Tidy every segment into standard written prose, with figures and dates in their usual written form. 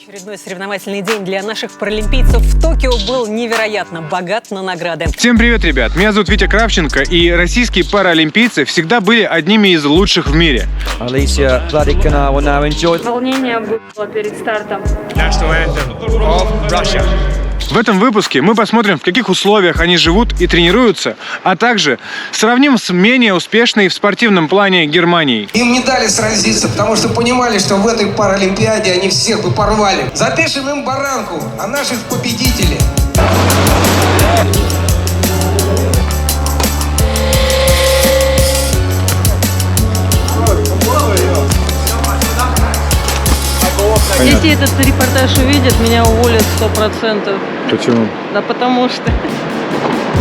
Очередной соревновательный день для наших паралимпийцев в Токио был невероятно богат на награды. Всем привет, ребят! Меня зовут Витя Кравченко, и российские паралимпийцы всегда были одними из лучших в мире. Alicia Vladikina will now enjoy. Волнение было перед стартом. В этом выпуске мы посмотрим, в каких условиях они живут и тренируются, а также сравним с менее успешной в спортивном плане Германией. Им не дали сразиться, потому что понимали, что в этой паралимпиаде они всех бы порвали. Запишем им баранку, а наших победителей. Если этот репортаж увидят, меня уволят 100%. Почему? Да потому что...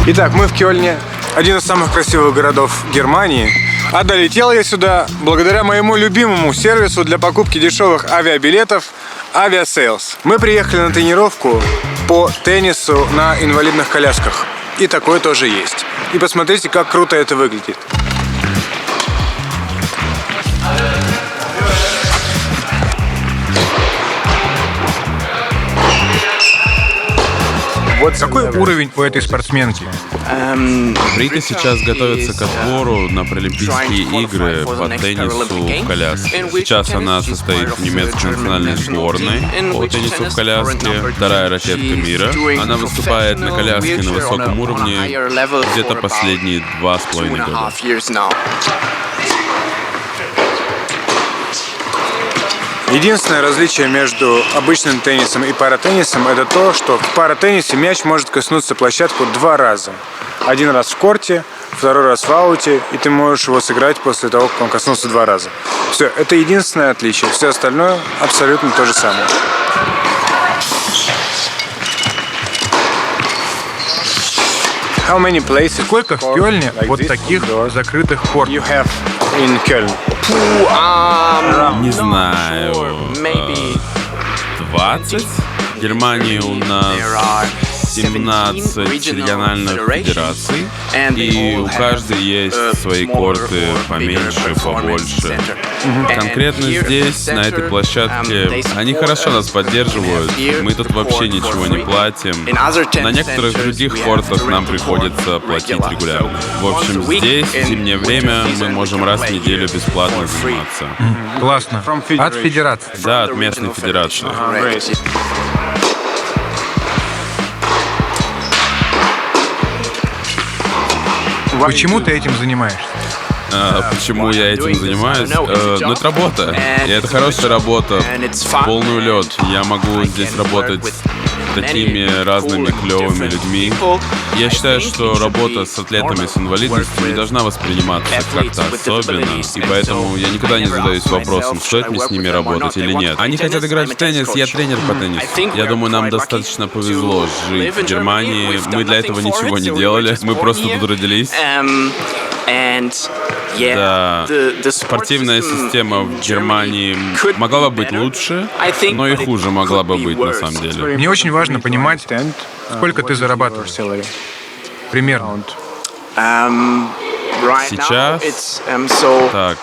Итак, мы в Кёльне, один из самых красивых городов Германии. А долетел я сюда благодаря моему любимому сервису для покупки дешевых авиабилетов Aviasales. Мы приехали на тренировку по теннису на инвалидных колясках. И такое тоже есть. И посмотрите, как круто это выглядит. Вот какой уровень у этой спортсменки? Рита сейчас готовится к отбору на Паралимпийские игры по теннису в коляске. Сейчас она состоит в немецкой национальной сборной по теннису в коляске, вторая ракетка мира. Она выступает на коляске на высоком уровне где-то последние 2,5 года. Единственное различие между обычным теннисом и паратеннисом — это то, что в паратеннисе мяч может коснуться площадку 2 раза. Один раз в корте, второй раз в ауте, и ты можешь его сыграть после того, как он коснулся 2 раза. Все, это единственное отличие. Все остальное абсолютно то же самое. How many places? Сколько в Кёльне вот таких закрытых кортов? You have in Köln? Не знаю, 20. В Германии у нас 17 региональных федераций, и у каждой есть свои корты поменьше, побольше. Конкретно здесь, на этой площадке, они хорошо нас поддерживают, мы тут вообще ничего не платим. На некоторых других кортах нам приходится платить регулярно. В общем, здесь, в зимнее время, мы можем раз в неделю бесплатно заниматься. Классно. От федерации? Да, от местной федерации. Почему ты этим занимаешься? Почему я этим занимаюсь? Ну, это работа. И это хорошая работа. Полный улет. Я могу здесь работать с такими разными клевыми людьми. Я считаю, что работа с атлетами с инвалидностью не должна восприниматься как-то особенно. И поэтому я никогда не задаюсь вопросом, стоит мне с ними работать или нет. Они хотят играть в теннис, я тренер по теннису. Я думаю, нам достаточно повезло жить в Германии. Мы для этого ничего не делали. Мы просто тут родились. Да, спортивная система в Германии могла бы быть лучше, но и хуже могла бы быть на самом деле. Мне очень важно понимать, сколько ты зарабатываешь. Примерно. Сейчас, так,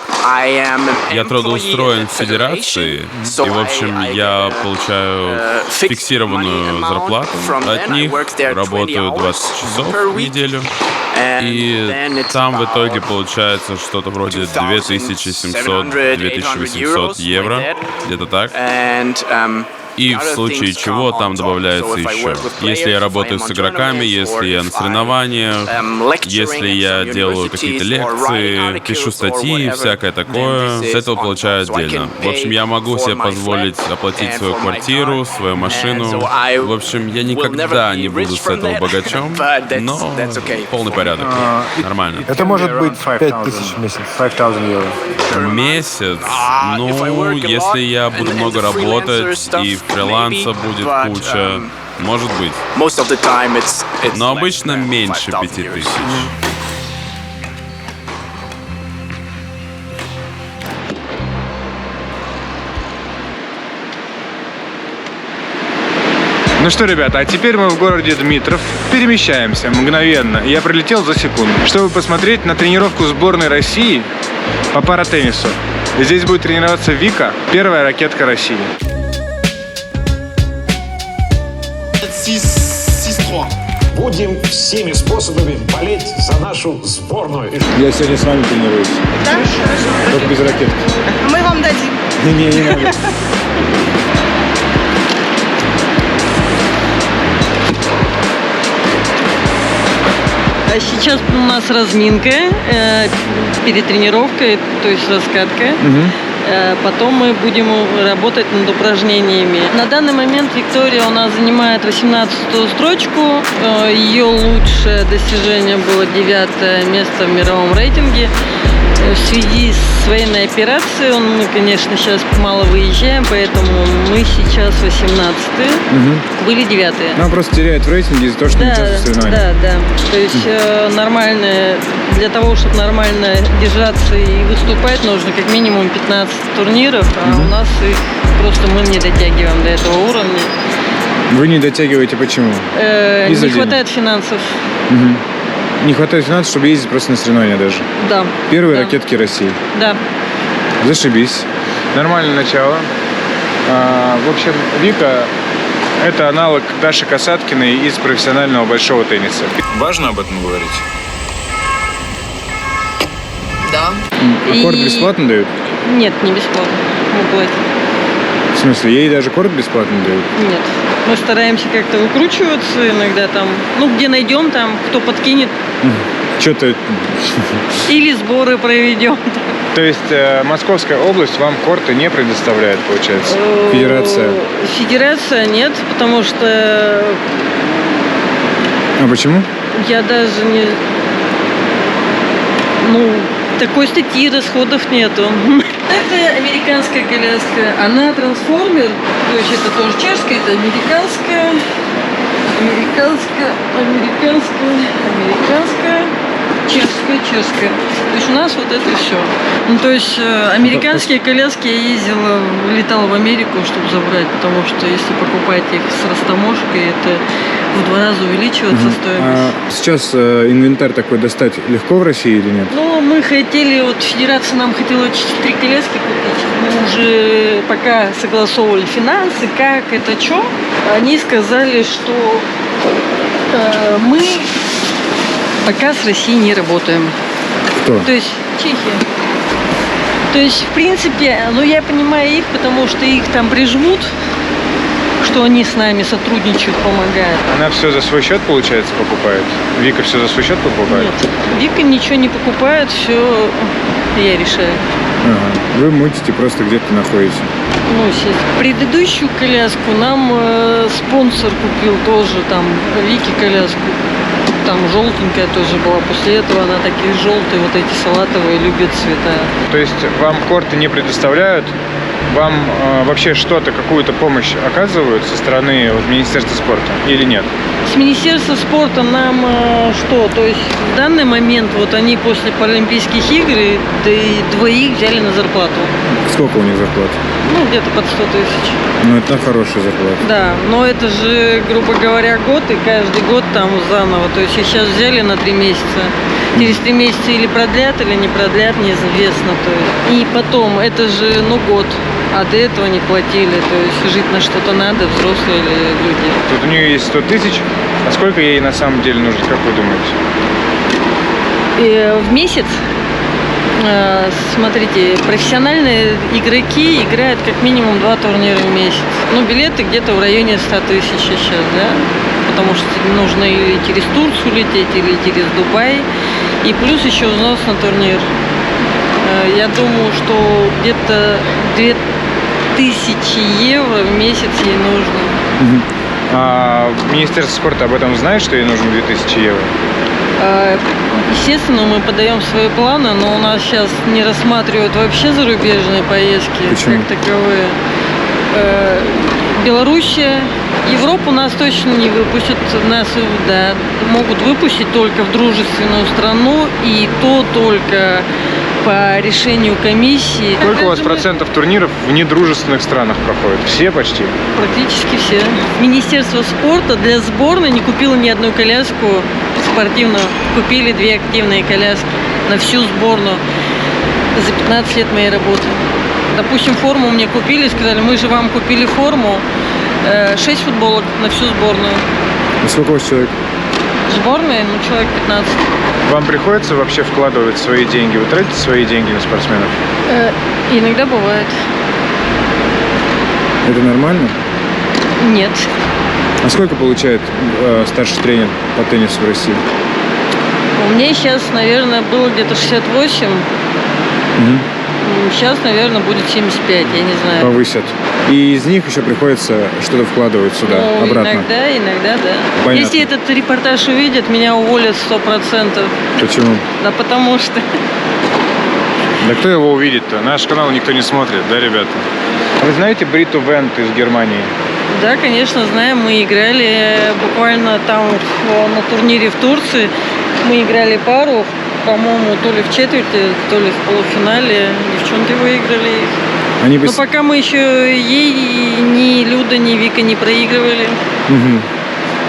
я трудоустроен в федерации, и, в общем, я получаю фиксированную зарплату от них, работаю 20 часов в неделю, и там в итоге получается что-то вроде 2700-2800 евро, где-то так. И в случае чего там добавляется еще. Если я работаю с игроками, если я на соревнованиях, если я делаю какие-то лекции, пишу статьи, всякое такое, с этого получаю отдельно. В общем, я могу себе позволить оплатить свою квартиру, свою машину. В общем, я никогда не буду с этого богачом, но полный порядок. Нормально. Это может быть 5000 в месяц. 5000 евро. Месяц? Ну, если я буду много работать и фриланса будет куча, может быть. Но обычно меньше 5000. Ну что, ребята, а теперь мы в городе Дмитров перемещаемся мгновенно. Я прилетел за секунду, чтобы посмотреть на тренировку сборной России по паратеннису. Здесь будет тренироваться Вика, первая ракетка России. 6-3. Будем всеми способами болеть за нашу сборную. Я сегодня с вами тренируюсь. Да? Только без ракетки. Мы вам дадим. Не надо. А сейчас у нас разминка перед тренировкой, то есть раскатка. Потом мы будем работать над упражнениями. На данный момент Виктория у нас занимает 18-ю строчку. Ее лучшее достижение было 9 место в мировом рейтинге. В связи с военной операцией мы, конечно, сейчас мало выезжаем, поэтому мы сейчас 18-е, были 9-е. Она просто теряет в рейтинге из-за того, что не участвует в соревнованиях. Да. То есть нормально, для того, чтобы нормально держаться и выступать, нужно как минимум 15 турниров, а у нас их просто мы не дотягиваем до этого уровня. Вы не дотягиваете почему? Не хватает финансов. Не хватает финансов, чтобы ездить просто на соревнования даже. Да. Первые ракетки России. Да. Зашибись. Нормальное начало. В общем, Вика – это аналог Даши Касаткиной из профессионального большого тенниса. Важно об этом говорить? Да. А корт бесплатно дают? Нет, не бесплатно. Мы платим. В смысле, ей даже корт бесплатно дают? Нет. Мы стараемся как-то выкручиваться иногда там. Где найдем там, кто подкинет. Что-то... Или сборы проведем. То есть Московская область вам корты не предоставляет, получается? Федерация? Федерация нет, потому что... А почему? Я даже не... такой статьи расходов нету. Это американская коляска. Она трансформер, то есть это тоже чешская, это американская, чешская. То есть у нас вот это все. То есть американские коляски я ездила, летала в Америку, чтобы забрать, потому что если покупать их с растаможкой, это в 2 раза увеличивается стоимость. А сейчас инвентарь такой достать легко в России или нет? Мы хотели, федерация нам хотела 4 коляски купить. Мы уже пока согласовывали финансы, как это, что. Они сказали, что мы пока с Россией не работаем. Кто? То есть Чехия. То есть, в принципе, я понимаю их, потому что их там прижмут, что они с нами сотрудничают, помогают. Она все за свой счет, получается, покупает? Вика все за свой счет покупает? Нет, Вика ничего не покупает, все я решаю. Ага. Вы мутите, просто где-то находите. Предыдущую коляску нам спонсор купил тоже, там, Вики коляску. Там желтенькая тоже была. После этого она такие желтые, вот эти салатовые, любит цвета. То есть вам корты не предоставляют? Вам вообще что-то, какую-то помощь оказывают со стороны Министерства спорта или нет? С Министерства спорта нам что? То есть в данный момент они после Паралимпийских игр двоих взяли на зарплату. Сколько у них зарплата? Где-то под 100 000. Это хорошая зарплата. Да, но это же, грубо говоря, год, и каждый год там заново. То есть их сейчас взяли на 3 месяца. Через 3 месяца или продлят, или не продлят, неизвестно. То есть. И потом, это же, год. А до этого не платили. То есть жить на что-то надо, взрослые люди. Тут у нее есть 100 000. А сколько ей на самом деле нужно, как вы думаете? В месяц? Смотрите, профессиональные игроки играют как минимум 2 турнира в месяц. Билеты где-то в районе 100 000 сейчас, да? Потому что нужно или через Турцию лететь, или через Дубай. И плюс еще взнос на турнир. Я думаю, что где-то 2000 евро в месяц ей нужно. А Министерство спорта об этом знает, что ей нужно 2000 евро? Естественно, мы подаем свои планы, но у нас сейчас не рассматривают вообще зарубежные поездки. Почему? Как таковые. Белоруссия, Европу нас точно не выпустят. Нас, да, могут выпустить только в дружественную страну, и то только по решению комиссии. Сколько у вас процентов турниров в недружественных странах проходит? Все почти? Практически все. Министерство спорта для сборной не купило ни одну коляску спортивную. Купили 2 активные коляски на всю сборную за 15 лет моей работы. Допустим, форму мне купили, сказали, мы же вам купили форму, 6 футболок на всю сборную. Сколько у вас человек? Сборная, человек 15. Вам приходится вообще вкладывать свои деньги? Вы тратите свои деньги на спортсменов? Иногда бывает. Это нормально? Нет. А сколько получает старший тренер по теннису в России? У меня сейчас, наверное, было где-то 68. Сейчас, наверное, будет 75, я не знаю. Повысят. И из них еще приходится что-то вкладывать сюда, обратно? Иногда, да. Понятно. Если этот репортаж увидят, меня уволят 100%. Почему? Да потому что... Да кто его увидит-то? Наш канал никто не смотрит, да, ребята? Вы знаете Бриту Вент из Германии? Да, конечно, знаем. Мы играли буквально там на турнире в Турции. Мы играли пару, по-моему, то ли в четверти, то ли в полуфинале. Девчонки выиграли их. Но пока мы еще ей ни Люда, ни Вика не проигрывали.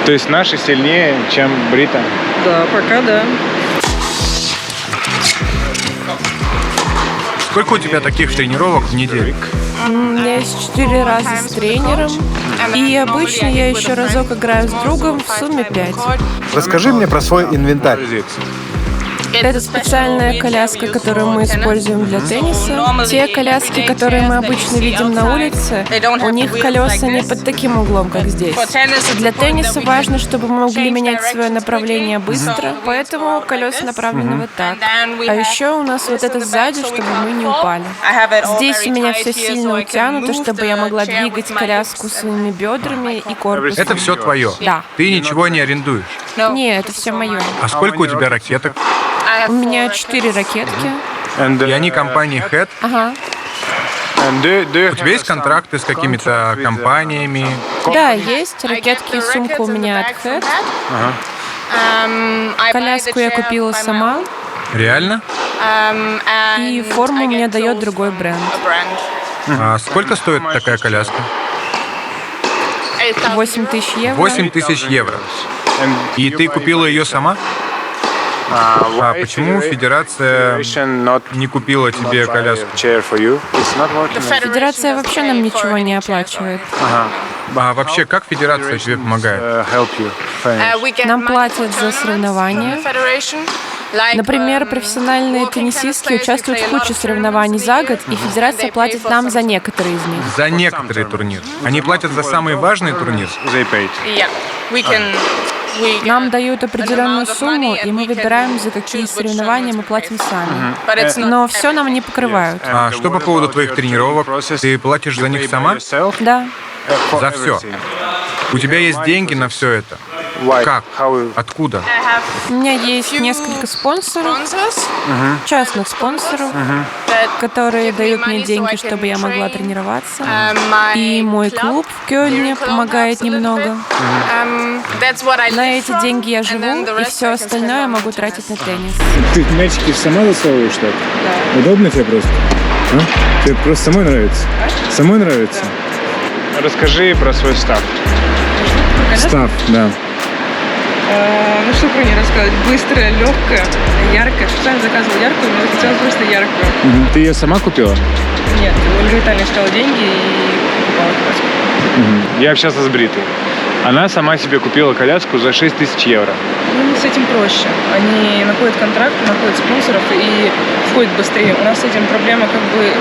То есть наши сильнее, чем Брита? Да, пока да. Сколько у тебя таких тренировок в неделю? У меня есть 4 раза с тренером. И обычно я еще разок играю с другом, в сумме 5. Расскажи мне про свой инвентарь. Это специальная коляска, которую мы используем для тенниса. Те коляски, которые мы обычно видим на улице, у них колеса не под таким углом, как здесь. Для тенниса важно, чтобы мы могли менять свое направление быстро, поэтому колеса направлены вот так. А еще у нас вот это сзади, чтобы мы не упали. Здесь у меня все сильно утянуто, чтобы я могла двигать коляску своими бедрами и корпусом. Это все твое? Да. Ты ничего не арендуешь? Нет, это все мое. А сколько у тебя ракеток? У меня 4 ракетки. И они компании Head? Ага. У тебя есть контракты с какими-то компаниями? Да, есть. Ракетки и сумка у меня от Head. Коляску я купила сама. Реально? И форму мне дает другой бренд. А сколько стоит такая коляска? 8 тысяч евро. 8 тысяч евро. И ты купила ее сама? А почему федерация не купила тебе коляску? Федерация вообще нам ничего не оплачивает. А вообще, как федерация тебе помогает? Нам платят за соревнования. Например, профессиональные теннисистки участвуют в куче соревнований за год, и федерация платит нам за некоторые из них. За некоторые турниры. Они платят за самый важный турнир? Нам дают определенную сумму, и мы выбираем, за какие соревнования мы платим сами. Но все нам не покрывают. А что по поводу твоих тренировок? Ты платишь за них сама? Да. За все? У тебя есть деньги на все это? Как? Откуда? У меня есть несколько спонсоров, частных спонсоров, которые дают мне деньги, чтобы я могла тренироваться. И мой клуб в Кёльне помогает немного. На эти деньги я живу, и все остальное я могу тратить на теннис. Ты мячики сама засовываешь так? Да. Удобно тебе просто? А? Тебе просто самой нравится? Самой нравится? Расскажи про свой став. Став, да. Ну что про нее рассказать? Быстрая, легкая, яркая. Специально заказывала яркую, но хотелось просто яркую. Ты ее сама купила? Нет, Ольга Витальевна искала деньги и покупала коляску. Я общался с Бритой. Она сама себе купила коляску за 6 тысяч евро. Ну, с этим проще. Они находят контракт, находят спонсоров и входят быстрее. У нас с этим проблема как бы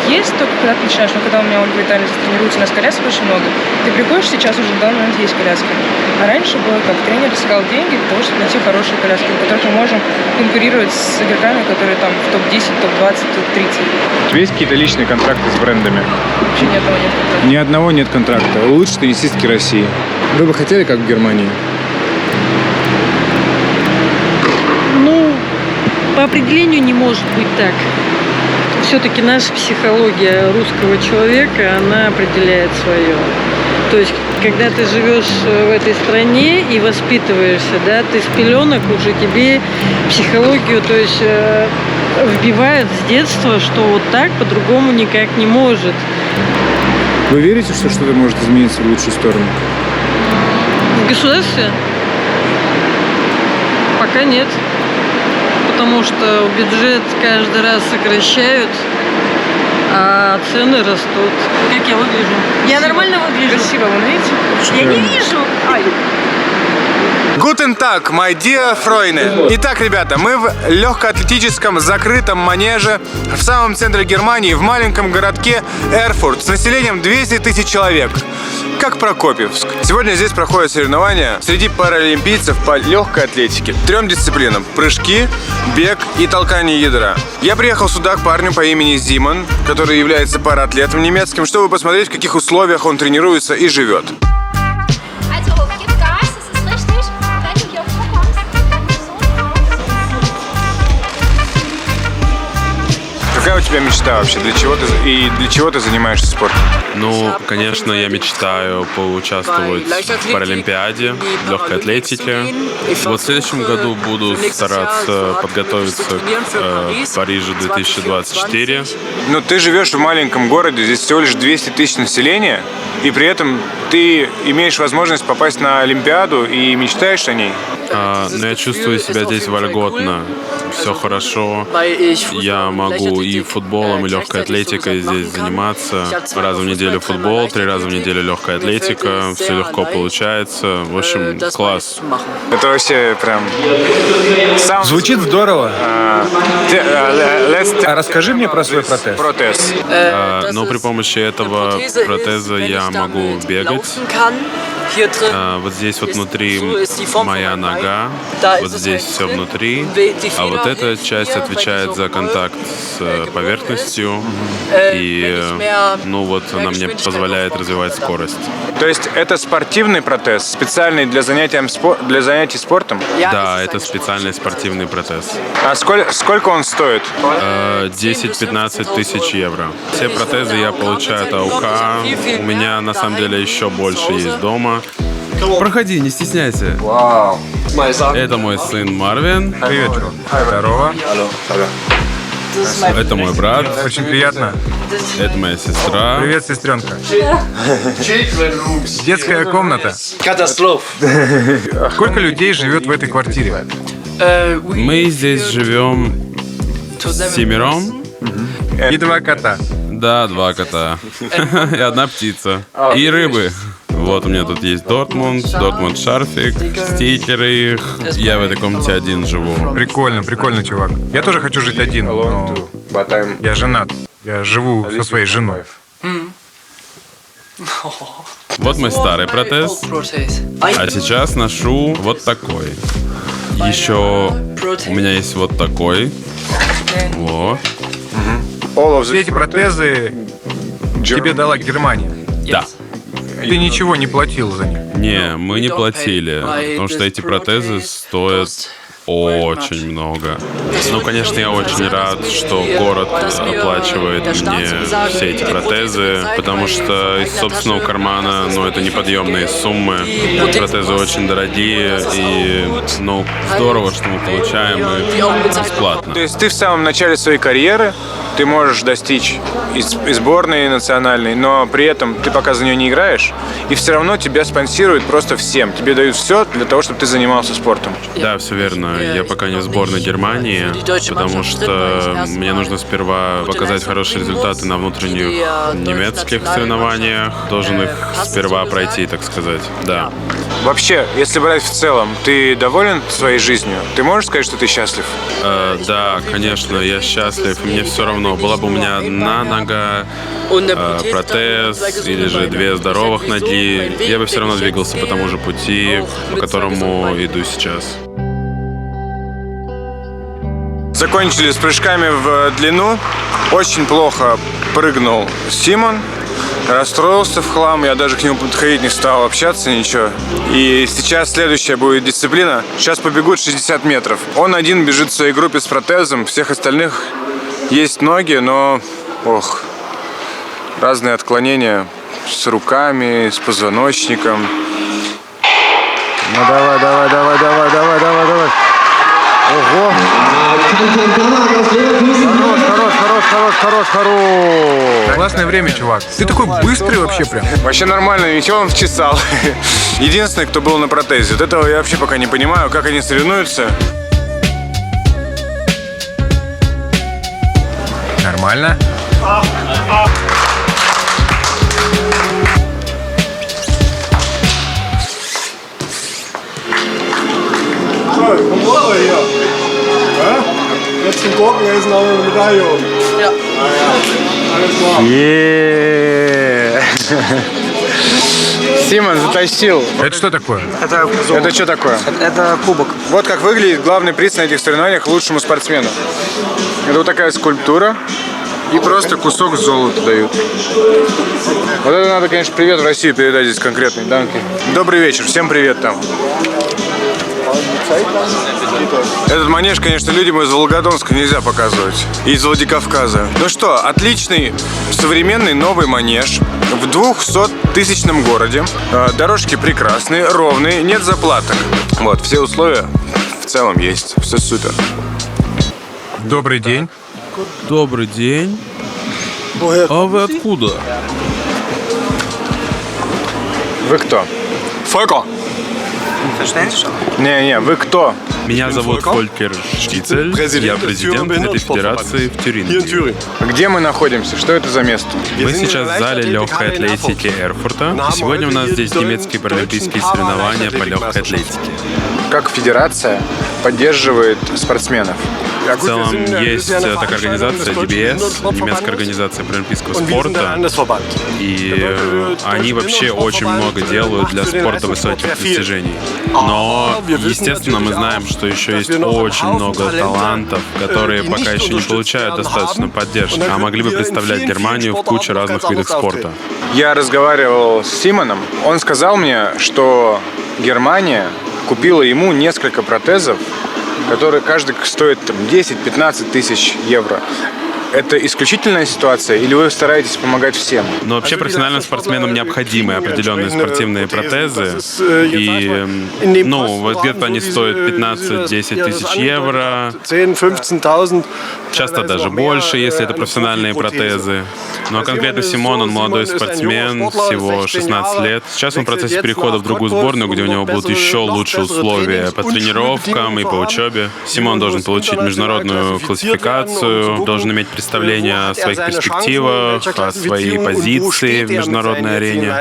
есть, только когда ты начинаешь. Но когда у меня Ольга Витальевна тренируется, у нас колясок очень много. Ты приходишь, сейчас уже в данный момент есть коляска. А раньше было как тренер искал деньги для того, чтобы найти хорошие коляски, в которых мы можем конкурировать с игроками, которые там в топ-10, топ-20, топ-30. У тебя есть какие-то личные контракты с брендами? Вообще ни одного нет контракта. Ни одного нет контракта. У лучшей теннисистки России. Вы бы хотели, как в Германии? Ну, по определению не может быть так. Все-таки наша психология русского человека, она определяет свое. То есть, когда ты живешь в этой стране и воспитываешься, да, ты с пеленок уже тебе психологию, то есть вбивают с детства, что вот так по-другому никак не может. Вы верите, что что-то может измениться в лучшую сторону? В государстве? Пока нет. Потому что бюджет каждый раз сокращают, а цены растут. Как я выгляжу? Я нормально выгляжу? Красиво, вон видите? Я не вижу. Ай. Guten Tag, my dear Freunde. Итак, ребята, мы в легкоатлетическом закрытом манеже в самом центре Германии, в маленьком городке Эрфурт с населением 200 тысяч человек. Как Прокопьевск. Сегодня здесь проходят соревнования среди паралимпийцев по легкой атлетике. 3 дисциплинам: прыжки, бег и толкание ядра. Я приехал сюда к парню по имени Зимон, который является параатлетом немецким, чтобы посмотреть, в каких условиях он тренируется и живет. Какая у тебя мечта вообще? Для чего ты занимаешься спортом? Ну, конечно, я мечтаю поучаствовать в Паралимпиаде легкой атлетики. Вот в следующем году буду стараться подготовиться к Парижу 2024. Ну, ты живешь в маленьком городе, здесь всего лишь 200 тысяч населения, и при этом ты имеешь возможность попасть на Олимпиаду и мечтаешь о ней. Но я чувствую себя здесь вольготно. Все хорошо. Я могу и футболом, и легкой атлетикой здесь заниматься. Раз в неделю футбол, 3 раза в неделю легкая атлетика. Все легко получается. В общем, класс. Это вообще прям... Звучит здорово. Расскажи мне про свой протез. Протез. Но при помощи этого протеза я могу бегать. Вот здесь вот внутри моя нога, вот здесь все внутри, а вот эта часть отвечает за контакт с поверхностью, и ну вот она мне позволяет развивать скорость. То есть это спортивный протез, специальный для занятий спортом? Да, это специальный спортивный протез. А сколько он стоит? 10-15 тысяч евро. Все протезы я получаю от АУК. У меня на самом деле еще больше есть дома. Проходи, не стесняйся. Вау. Это мой сын Марвин. Привет, чувак. Здорово. Это мой брат. Очень приятно. Это моя сестра. Привет, сестренка. Детская комната. Сколько людей живет в этой квартире? Мы здесь живем 7. И 2 кота. Да, 2 кота. И 1 птица. И рыбы. Вот у меня тут есть Дортмунд шарфик, стикеры их. Я в этой комнате один живу. Прикольно, чувак. Я тоже хочу жить один, но я женат. Я живу со своей женой. Вот мой старый протез. А сейчас ношу вот такой. Еще у меня есть вот такой. Вот. Все эти протезы тебе дала Германия? Да. Ты ничего не платил за них? Не, мы не платили, потому что эти протезы стоят очень много. Ну, конечно, я очень рад, что город оплачивает мне все эти протезы, потому что из собственного кармана, ну, это неподъемные суммы. Протезы очень дорогие, и, ну, здорово, что мы получаем их бесплатно. То есть ты в самом начале своей карьеры, ты можешь достичь и сборной национальной, но при этом ты пока за нее не играешь, и все равно тебя спонсируют просто всем. Тебе дают все для того, чтобы ты занимался спортом. Да, все верно. Я пока не в сборной Германии, потому что мне нужно сперва показать хорошие результаты на внутренних немецких соревнованиях. Должен их сперва пройти, так сказать. Да. Вообще, если брать в целом, ты доволен своей жизнью? Ты можешь сказать, что ты счастлив? Да, конечно, я счастлив. Мне все равно, была бы у меня 1 нога, протез или же 2 здоровых ноги, я бы все равно двигался по тому же пути, по которому иду сейчас. Закончили с прыжками в длину. Очень плохо прыгнул Симон. Расстроился в хлам, я даже к нему подходить не стал, общаться, ничего. И сейчас следующая будет дисциплина. Сейчас побегут 60 метров. Он один бежит в своей группе с протезом, всех остальных есть ноги, но, разные отклонения с руками, с позвоночником. Ну давай. Ого! Хорош. Классное время, чувак. Ты такой быстрый вообще прям. Вообще нормально, ничего он вчесал. Единственный, кто был на протезе. Вот этого я вообще пока не понимаю, как они соревнуются. Нормально. Симон затащил. Это что такое? Это что такое? Это кубок. Вот как выглядит главный приз на этих соревнованиях лучшему спортсмену. Это вот такая скульптура. И просто кусок золота дают. Вот это надо, конечно, привет в Россию передать здесь конкретный. Данки. Добрый вечер, всем привет там. Этот манеж, конечно, людям из Волгодонска нельзя показывать. Из Владикавказа. Ну что, отличный современный новый манеж в 200-тысячном городе. Дорожки прекрасные, ровные, нет заплаток. Вот, все условия в целом есть. Все супер. Добрый день. Добрый день. А вы откуда? Вы кто? Фойко. Не, вы кто? Меня зовут Фолькер Штицель. Я президент этой федерации в Тюрингии. Где мы находимся? Что это за место? Мы сейчас в зале легкой атлетики Эрфурта. Сегодня у нас здесь немецкие паралимпийские соревнования по легкой атлетике. Как федерация поддерживает спортсменов? В целом есть такая организация DBS, немецкая организация паралимпийского спорта, и они вообще очень много делают для спорта высоких достижений. Но, естественно, мы знаем, что еще есть очень много талантов, которые пока еще не получают достаточно поддержки, а могли бы представлять Германию в куче разных видов спорта. Я разговаривал с Симоном, он сказал мне, что Германия купила ему несколько протезов, которые каждый стоит 10-15 тысяч евро. Это исключительная ситуация, или вы стараетесь помогать всем? Но вообще профессиональным спортсменам необходимы определенные спортивные протезы. И, вот где-то они стоят 15-10 тысяч евро. Часто даже больше, если это профессиональные протезы. Ну а конкретно Симон, он молодой спортсмен, всего 16 лет. Сейчас он в процессе перехода в другую сборную, где у него будут еще лучшие условия по тренировкам и по учебе. Симон должен получить международную классификацию, должен иметь представление о своих перспективах, о своей позиции в международной арене.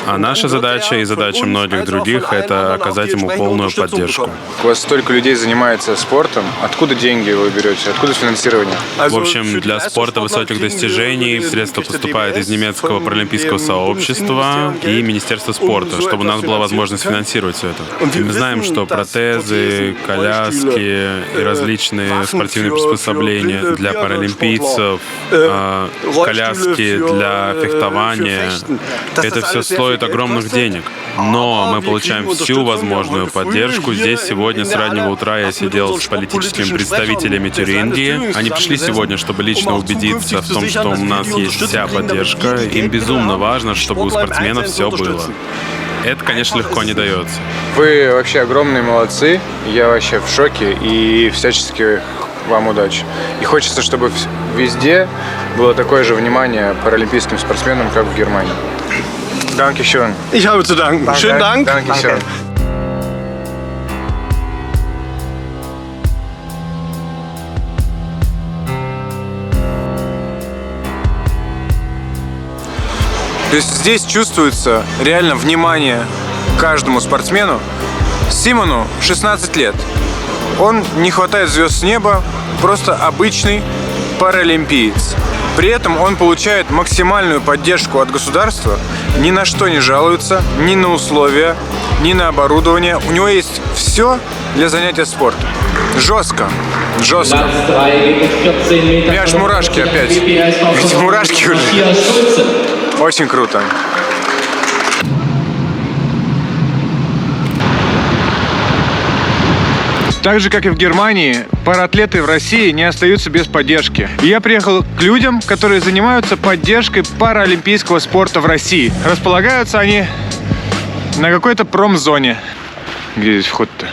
А наша задача и задача многих других — это оказать ему полную поддержку. У вас столько людей занимается спортом. Откуда деньги вы берете? Откуда финансирование? В общем, для спорта высоких достижений средства поступают из немецкого паралимпийского сообщества и Министерства спорта, чтобы у нас была возможность финансировать все это. И мы знаем, что протезы, коляски и различные спортивные приспособления для паралимпийцев, коляски для фехтования — это все стоит огромных денег. Но мы получаем всю возможную поддержку. Здесь сегодня с раннего утра я сидел с политическими представителями Тюрингии. Они пришли сегодня, чтобы лично убедиться в том, что у нас есть вся поддержка. Им безумно важно, чтобы у спортсменов все было. Это, конечно, легко не дается. Вы вообще огромные молодцы. Я вообще в шоке и всячески вам удачи. И хочется, чтобы везде было такое же внимание паралимпийским спортсменам, как в Германии. Dankeschön. Ich habe zu danken. Schönen Dank. Dankeschön. То есть здесь чувствуется реально внимание к каждому спортсмену. Симону 16 лет. Он не хватает звезд с неба, просто обычный паралимпиец. При этом он получает максимальную поддержку от государства, ни на что не жалуется, ни на условия, ни на оборудование. У него есть все для занятия спортом. Жестко. Жестко. У меня аж мурашки опять. Ведь мурашки уже. Очень круто. Так же, как и в Германии, параатлеты в России не остаются без поддержки. И я приехал к людям, которые занимаются поддержкой паралимпийского спорта в России. Располагаются они на какой-то промзоне. Где здесь вход-то?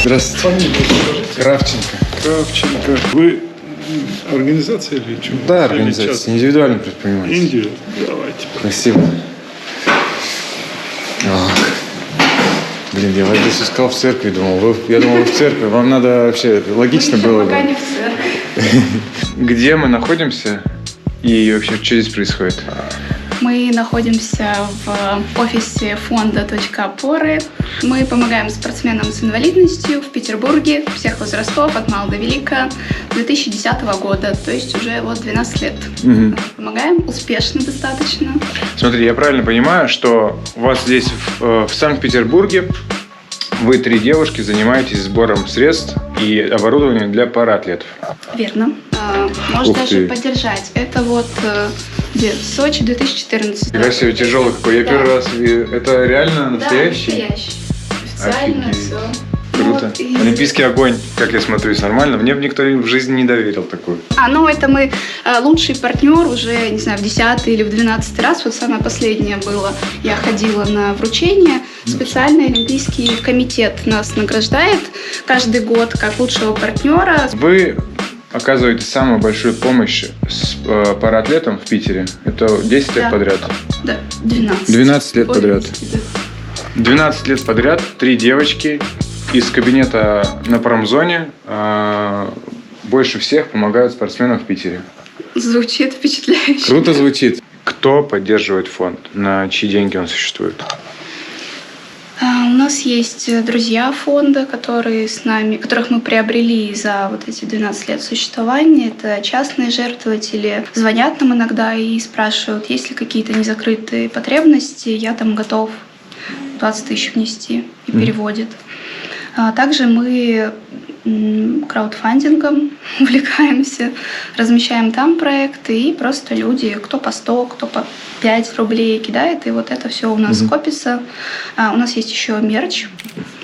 Здравствуйте. Кравченко. Кравченко. Вы организация или что? Да, организация. Индивидуальный предприниматель. Индию. Давайте. Спасибо. Блин, я вас здесь искал в церкви, думал. Я думал, вы в церкви. Вам надо вообще логично было. Пока не в церкви. Где мы находимся и вообще что здесь происходит? Мы находимся в офисе фонда «Опоры». Мы помогаем спортсменам с инвалидностью в Петербурге всех возрастов, от мала до велика, 2010 года, то есть уже вот 12 лет. Помогаем, успешно достаточно. Смотри, я правильно понимаю, что у вас здесь в Санкт-Петербурге вы 3 девушки занимаетесь сбором средств и оборудования для параатлетов. Верно. Может даже поддержать. Это вот Сочи 2014. Красивый, тяжелый какой. Я первый раз вижу. Это реально настоящий? Да, настоящий. Официально все. Круто. Вот, и... Олимпийский огонь, как я смотрю, нормально. Мне бы никто в жизни не доверил такую. Ну это мы лучший партнер уже, не знаю, в 10-й или в 12-й раз. Вот самое последнее было. Я ходила на вручение. Специальный Олимпийский комитет нас награждает каждый год как лучшего партнера. Вы оказываете самую большую помощь с параатлетам в Питере. Это 10 лет подряд? Да, 12. 12 лет подряд. 12 лет подряд 3 девочки из кабинета на промзоне больше всех помогают спортсменам в Питере. Звучит впечатляюще. Круто звучит. Кто поддерживает фонд? На чьи деньги он существует? У нас есть друзья фонда, которые с нами, которых мы приобрели за вот эти 12 лет существования. Это частные жертвователи. Звонят нам иногда и спрашивают, есть ли какие-то незакрытые потребности. Я там готов 20 тысяч внести, и переводит. Также мы краудфандингом увлекаемся, размещаем там проекты, и просто люди, кто по 100, кто по 5 рублей кидает, и вот это все у нас копится. У нас есть еще мерч,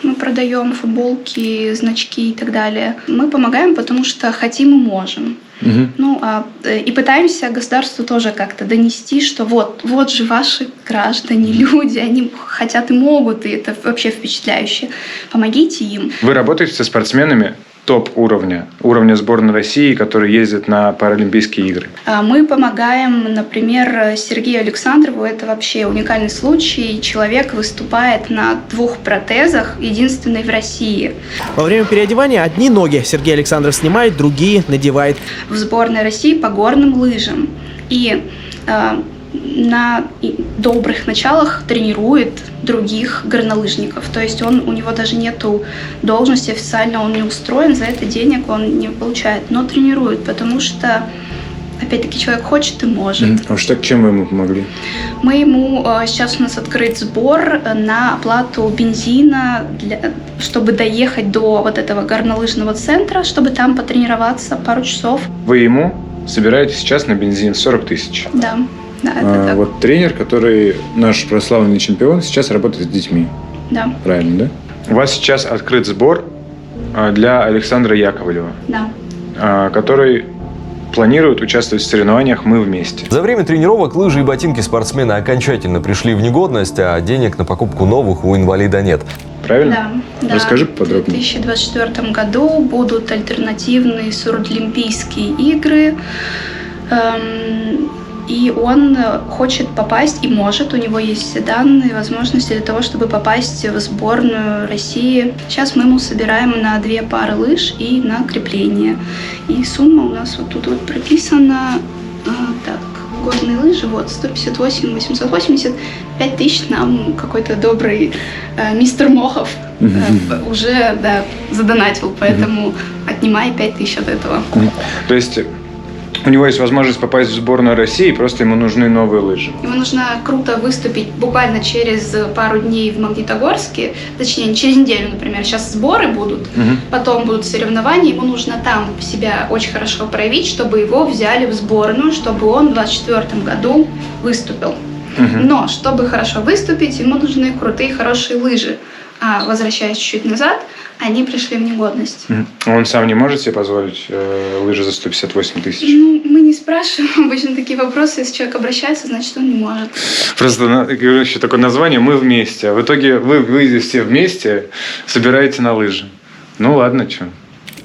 мы продаем футболки, значки и так далее. Мы помогаем, потому что хотим и можем. И пытаемся государству тоже как-то донести, что вот же ваши граждане, люди, они хотят и могут, и это вообще впечатляюще. Помогите им. Вы работаете со спортсменами топ-уровня, уровня сборной России, которые ездят на Паралимпийские игры? Мы помогаем, например, Сергею Александрову. Это вообще уникальный случай. Человек выступает на 2 протезах, единственный в России. Во время переодевания одни ноги Сергей Александров снимает, другие надевает. В сборной России по горным лыжам. И на добрых началах тренирует других горнолыжников. То есть у него даже нету должности официально, он не устроен, за это денег он не получает, но тренирует, потому что, опять-таки, человек хочет и может. А что, чем вы ему помогли? Мы ему, сейчас у нас открыт сбор на оплату бензина, чтобы доехать до вот этого горнолыжного центра, чтобы там потренироваться пару часов. Вы ему собираете сейчас на бензин 40 тысяч? Да. Да, это так. Вот тренер, который наш прославленный чемпион, сейчас работает с детьми. Да. Правильно, да? У вас сейчас открыт сбор для Александра Яковлева. Да. Который планирует участвовать в соревнованиях «Мы вместе». За время тренировок лыжи и ботинки спортсмена окончательно пришли в негодность, а денег на покупку новых у инвалида нет. Правильно? Да. Расскажи подробнее. В 2024 году будут альтернативные Сурдлимпийские игры. И он хочет попасть и может, у него есть все данные, возможности для того, чтобы попасть в сборную России. Сейчас мы ему собираем на 2 пары лыж и на крепление. И сумма у нас вот тут вот прописана. Горные лыжи, 158 880, 5 тысяч нам какой-то добрый мистер Мохов уже задонатил, поэтому отнимай 5 тысяч от этого. То есть у него есть возможность попасть в сборную России, просто ему нужны новые лыжи. Ему нужно круто выступить буквально через пару дней в Магнитогорске, точнее, через неделю, например. Сейчас сборы будут, потом будут соревнования. Ему нужно там себя очень хорошо проявить, чтобы его взяли в сборную, чтобы он в 2024 году выступил. Но чтобы хорошо выступить, ему нужны крутые, хорошие лыжи. А возвращаясь чуть-чуть назад, они пришли в негодность. Он сам не может себе позволить лыжи за 158 тысяч? Мы не спрашиваем обычно такие вопросы. Если человек обращается, значит, он не может. Просто еще такое название «Мы вместе». А в итоге вы здесь все вместе собираете на лыжи. Ну ладно, что.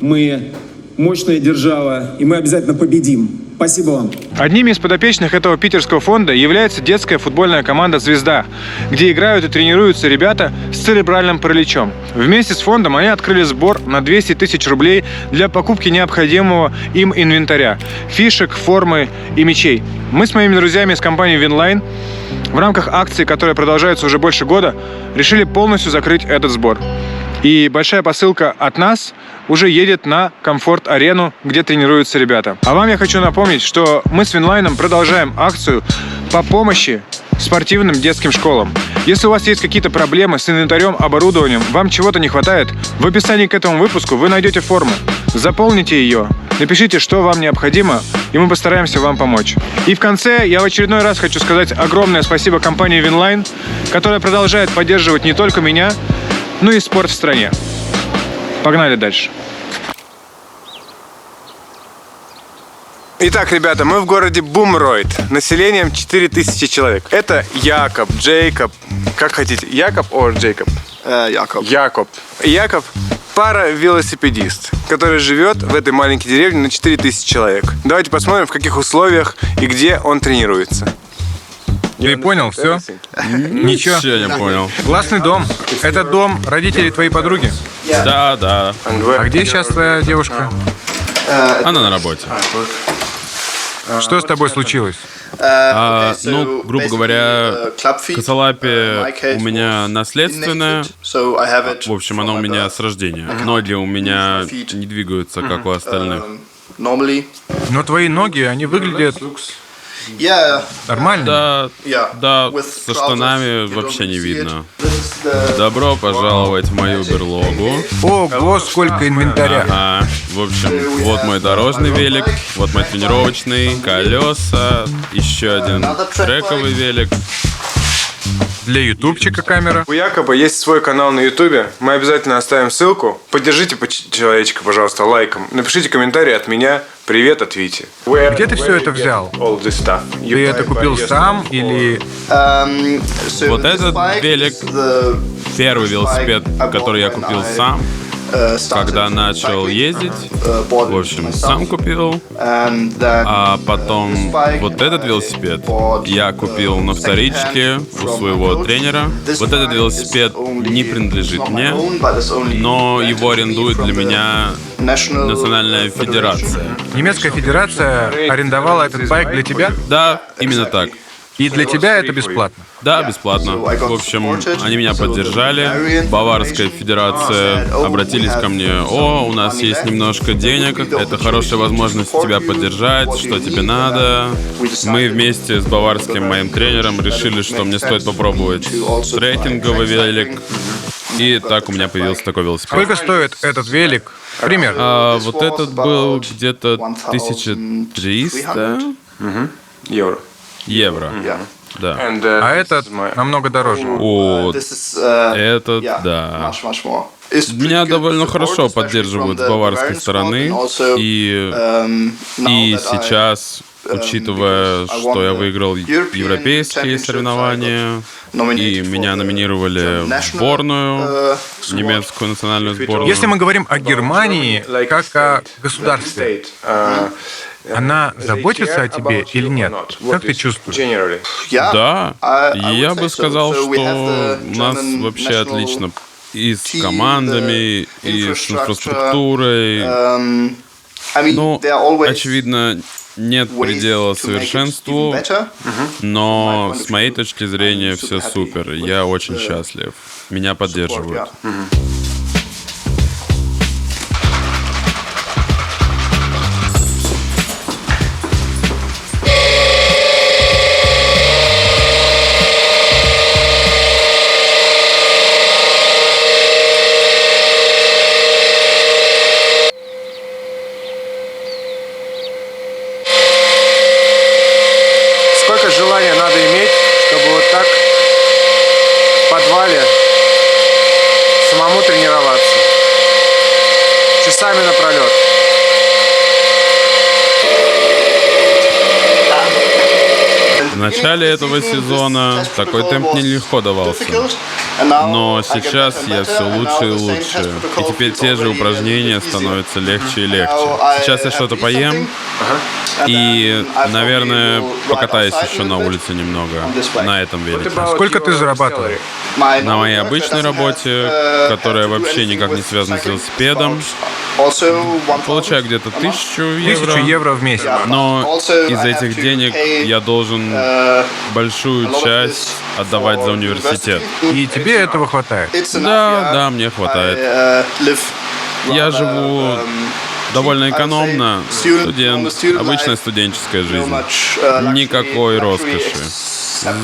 Мы мощная держава, и мы обязательно победим. Спасибо вам. Одними из подопечных этого питерского фонда является детская футбольная команда «Звезда», где играют и тренируются ребята с церебральным параличом. Вместе с фондом они открыли сбор на 200 тысяч рублей для покупки необходимого им инвентаря – фишек, формы и мячей. Мы с моими друзьями из компании Winline в рамках акции, которая продолжается уже больше года, решили полностью закрыть этот сбор. И большая посылка от нас уже едет на Комфорт-арену, где тренируются ребята. А вам я хочу напомнить, что мы с Винлайном продолжаем акцию по помощи спортивным детским школам. Если у вас есть какие-то проблемы с инвентарем, оборудованием, вам чего-то не хватает, в описании к этому выпуску вы найдете форму. Заполните ее, напишите, что вам необходимо, и мы постараемся вам помочь. И в конце я в очередной раз хочу сказать огромное спасибо компании Winline, которая продолжает поддерживать не только меня, но и спорт в стране. Погнали дальше. Итак, ребята, мы в городе Бумройд, населением 4000 человек. Это Якоб, Джейкоб, как хотите. Якоб or Джейкоб? Якоб. Якоб. Якоб – пара-велосипедист, который живет в этой маленькой деревне на 4000 человек. Давайте посмотрим, в каких условиях и где он тренируется. Ты понял все? Ничего. Не понял. Классный дом. Это дом родителей твоей подруги? Да, да. А где сейчас твоя девушка? Она на работе. Что с тобой случилось? Ну, грубо говоря, косолапие у меня наследственное. В общем, оно у меня с рождения. Ноги у меня не двигаются, как у остальных. Но твои ноги, они выглядят нормально? Да, со штанами вообще не видно. Добро пожаловать в мою берлогу. Ого, сколько инвентаря. Ага. В общем, вот мой дорожный велик, вот мой тренировочный, колеса, еще один трековый велик. Для ютубчика камера. У Якоба есть свой канал на ютубе. Мы обязательно оставим ссылку. Поддержите человечка, пожалуйста, лайком. Напишите комментарий от меня. Привет от Вити. Где ты все это взял? Ты это купил сам или... Вот этот велик, первый велосипед, который я купил сам, когда начал ездить, в общем, сам купил. А потом вот этот велосипед я купил на вторичке у своего тренера. Вот этот велосипед не принадлежит мне, но его арендует для меня Национальная федерация. Немецкая федерация арендовала этот байк для тебя? Да, именно так. И для тебя это бесплатно? Да, бесплатно. В общем, они меня поддержали. Баварская федерация обратились ко мне. О, у нас есть немножко денег. Это хорошая возможность тебя поддержать. Что тебе надо? Мы вместе с баварским моим тренером решили, что мне стоит попробовать трекинговый велик. И так у меня появился такой велосипед. Сколько стоит этот велик? Примерно. Вот этот был где-то 1300 евро. Да. А этот намного дороже. О, этот, да. Меня довольно хорошо поддерживают с баварской стороны. И сейчас, учитывая, что я выиграл европейские соревнования, и меня номинировали в сборную, немецкую национальную сборную. Если мы говорим о Германии как о государстве, она заботится о тебе или нет? Как ты чувствуешь? Да, я бы сказал, что у нас вообще отлично и с командами, и с инфраструктурой. Ну, очевидно, нет предела совершенству, но с моей точки зрения все супер. Я очень счастлив. Меня поддерживают. Сколько желания надо иметь, чтобы вот так в подвале самому тренироваться. Часами напролет. В начале этого сезона такой темп нелегко давался. Но сейчас я все лучше и лучше. И теперь те же упражнения становятся легче и легче. Сейчас я что-то поем и, наверное, покатаюсь еще на улице немного на этом велике. Сколько ты зарабатываешь? На моей обычной работе, которая вообще никак не связана с велосипедом, получаю где-то 1000 евро. 1000 евро в месяц. Но из этих денег я должен большую часть отдавать за университет. И тебе этого хватает? Да, мне хватает. Я живу довольно экономно. Студент, обычная студенческая жизнь. Никакой роскоши.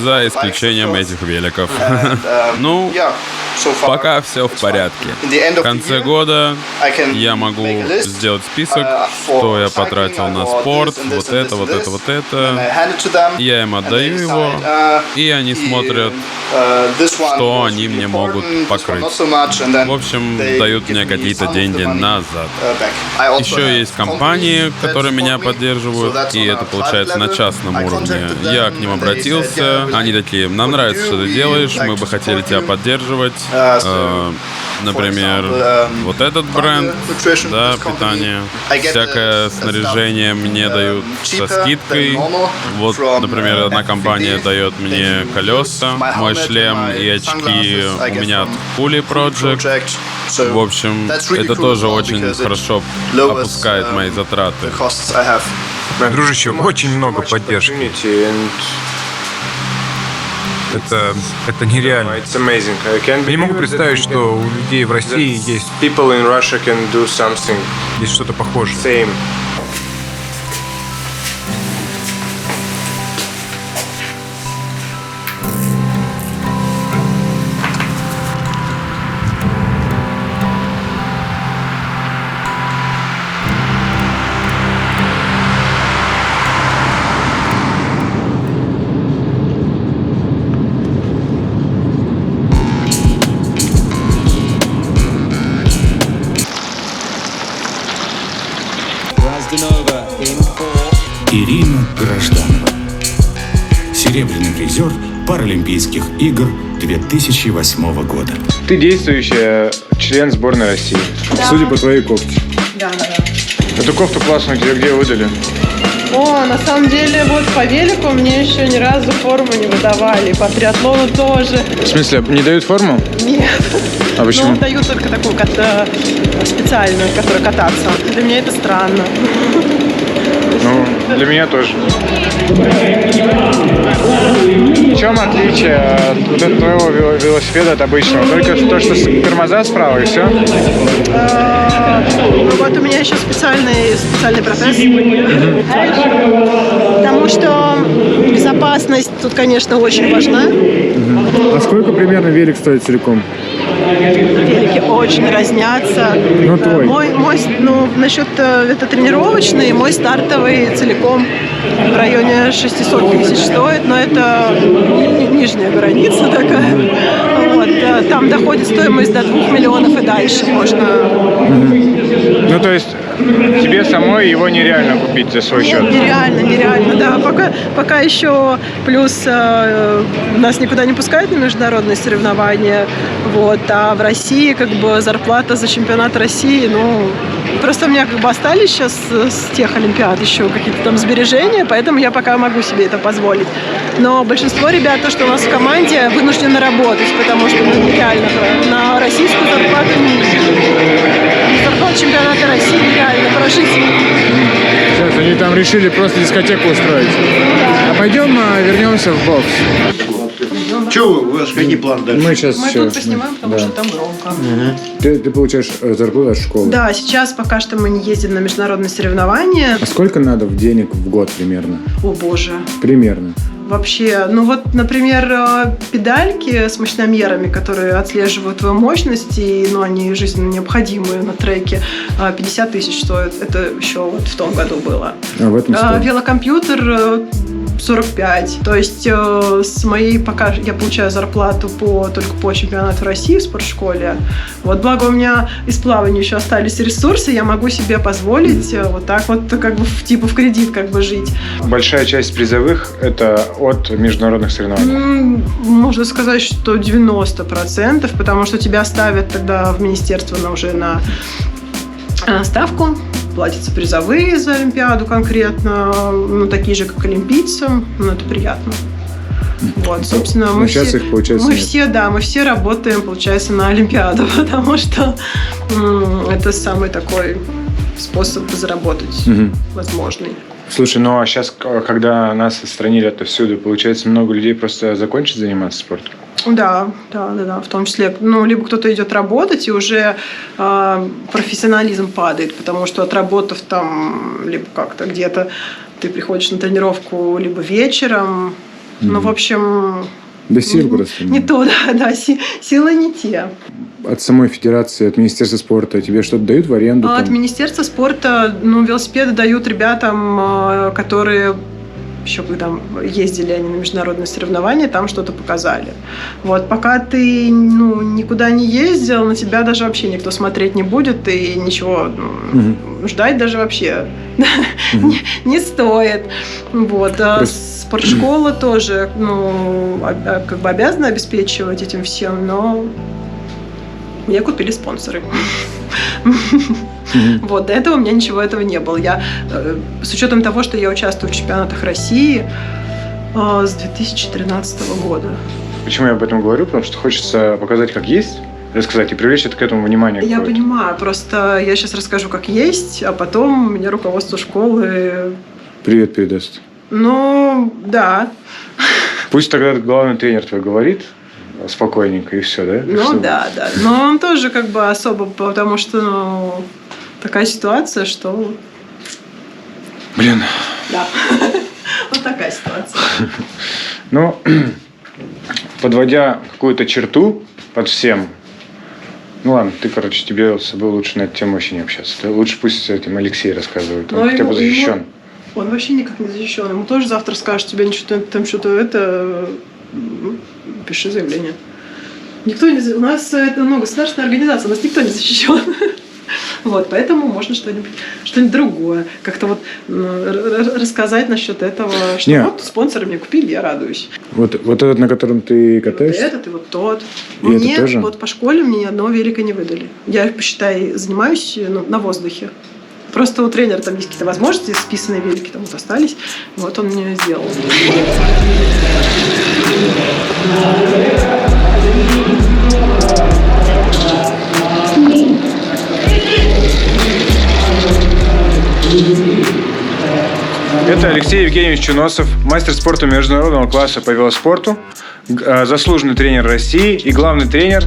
За исключением этих великов. Ну, пока все в порядке. В конце года я могу сделать список, что я потратил на спорт, вот это. Я им отдаю его, и они смотрят, что они мне могут покрыть. В общем, дают мне какие-то деньги назад. Еще есть компании, которые меня поддерживают, и это получается на частном уровне. Я к ним обратился. Они такие: нам нравится, что ты делаешь, мы бы хотели тебя поддерживать. Например, вот этот бренд, да, питание. Всякое снаряжение мне дают со скидкой. Вот, например, одна компания дает мне колеса, мой шлем и очки у меня от Fully Project. В общем, это тоже очень хорошо опускает мои затраты. Дружище, очень много поддержки. Это нереально. Я не могу представить, что у людей в России есть что-то похожее. Ирина Гражданова. Серебряный призер Паралимпийских игр 2008 года. Ты действующий член сборной России. Да. Судя по твоей кофте. Да. Эту кофту классную тебе где выдали? О, на самом деле, вот по велику мне еще ни разу форму не выдавали. По триатлону тоже. В смысле, не дают форму? Нет. А почему? Ну, дают только такую специальную, которая кататься. Для меня это странно. Ну, для меня тоже. В чем отличие от твоего велосипеда от обычного? Только то, что тормоза справа и все? Вот у меня еще специальный протез. Потому что безопасность тут, конечно, очень важна. А сколько примерно велик стоит целиком? Велики очень разнятся. Ну, твой. Мой, насчет это тренировочный, мой стартовый целиком в районе 600 тысяч стоит, но это нижняя граница такая. Вот, там доходит стоимость до 2 миллионов и дальше можно. Ну, то есть тебе самой его нереально купить за свой счет? Нереально, да. Пока еще плюс нас никуда не пускают на международные соревнования, вот, а в России как бы зарплата за чемпионат России, просто у меня как бы остались сейчас с тех олимпиад еще какие-то там сбережения, поэтому я пока могу себе это позволить. Но большинство ребят, то, что у нас в команде, вынуждены работать, потому что нереально на российскую зарплату зарплату чемпионата России нереально прожить. Сейчас они там решили просто дискотеку устроить. А пойдем вернемся в бокс. Что у вас, какие планы дальше? Мы тут поснимаем, потому что там громко. Ты получаешь зарплату от школы? Да, сейчас пока что мы не ездим на международные соревнования. А сколько надо в денег в год примерно? О боже. Примерно. Вообще, например, педальки с мощномерами, которые отслеживают твою мощность, и, они жизненно необходимые на треке, 50 тысяч стоят. Это еще вот в том году было. А в этом стоит? Велокомпьютер 45. То есть с моей пока я получаю зарплату только по чемпионату России в спортшколе. Вот, благо у меня из плавания еще остались ресурсы, я могу себе позволить вот так вот как бы в кредит как бы жить. Большая часть призовых – это от международных соревнований? Можно сказать, что 90%, потому что тебя ставят тогда в министерство уже на ставку, платятся призовые за Олимпиаду конкретно, ну, такие же, как олимпийцам, ну, это приятно. Вот, собственно, мы сейчас все, их, получается, мы все работаем, получается, на Олимпиаду, потому что это самый такой способ заработать возможный. Слушай, ну а сейчас, когда нас отстранили отовсюду, получается, много людей просто закончат заниматься спортом? Да, в том числе. Ну, либо кто-то идет работать, и уже профессионализм падает, потому что отработав там, либо как-то где-то, ты приходишь на тренировку либо вечером, ну, в общем... Да сил просто. Не то, да, силы не те. От самой федерации, от Министерства спорта тебе что-то дают в аренду? От Министерства спорта, ну, велосипеды дают ребятам, которые еще когда ездили они на международные соревнования, там что-то показали. Вот, пока ты, ну, никуда не ездил, на тебя даже вообще никто смотреть не будет, и ничего ждать даже вообще не стоит. Вот. Спортшкола тоже, ну, как бы обязана обеспечивать этим всем, но мне купили спонсоры. Вот, до этого у меня ничего этого не было. Я, с учетом того, что я участвую в чемпионатах России с 2013 года. Почему я об этом говорю? Потому что хочется показать, как есть, рассказать и привлечь это к этому внимание. Я понимаю, просто я сейчас расскажу, как есть, а потом мне руководство школы... Привет передаст. Ну, да. Пусть тогда главный тренер твой говорит спокойненько, и все, да? Ну, чтобы... да. Но он тоже как бы особо, потому что, ну, такая ситуация, что... Блин. Да. Вот такая ситуация. Ну, подводя какую-то черту под всем, ну ладно, ты, короче, тебе с собой лучше на эту тему вообще не общаться. Ты лучше пусть с этим Алексей рассказывает, он хотя бы защищен. Он вообще никак не защищен. Ему тоже завтра скажут, тебе ничего там что-то это... Пиши заявление. Никто не... У нас это государственная организация, у нас никто не защищен. Вот, поэтому можно что-нибудь другое. Как-то вот рассказать насчет этого, что вот спонсоры мне купили, я радуюсь. Вот этот, на котором ты катаешься? Вот этот и вот тот. И мне это тоже? Вот по школе мне ни одного велика не выдали. Я, посчитай, занимаюсь на воздухе. Просто у тренера там есть какие-то возможности, списанные велики там вот остались. Вот он мне сделал. Это Алексей Евгеньевич Чуносов, мастер спорта международного класса по велоспорту, заслуженный тренер России и главный тренер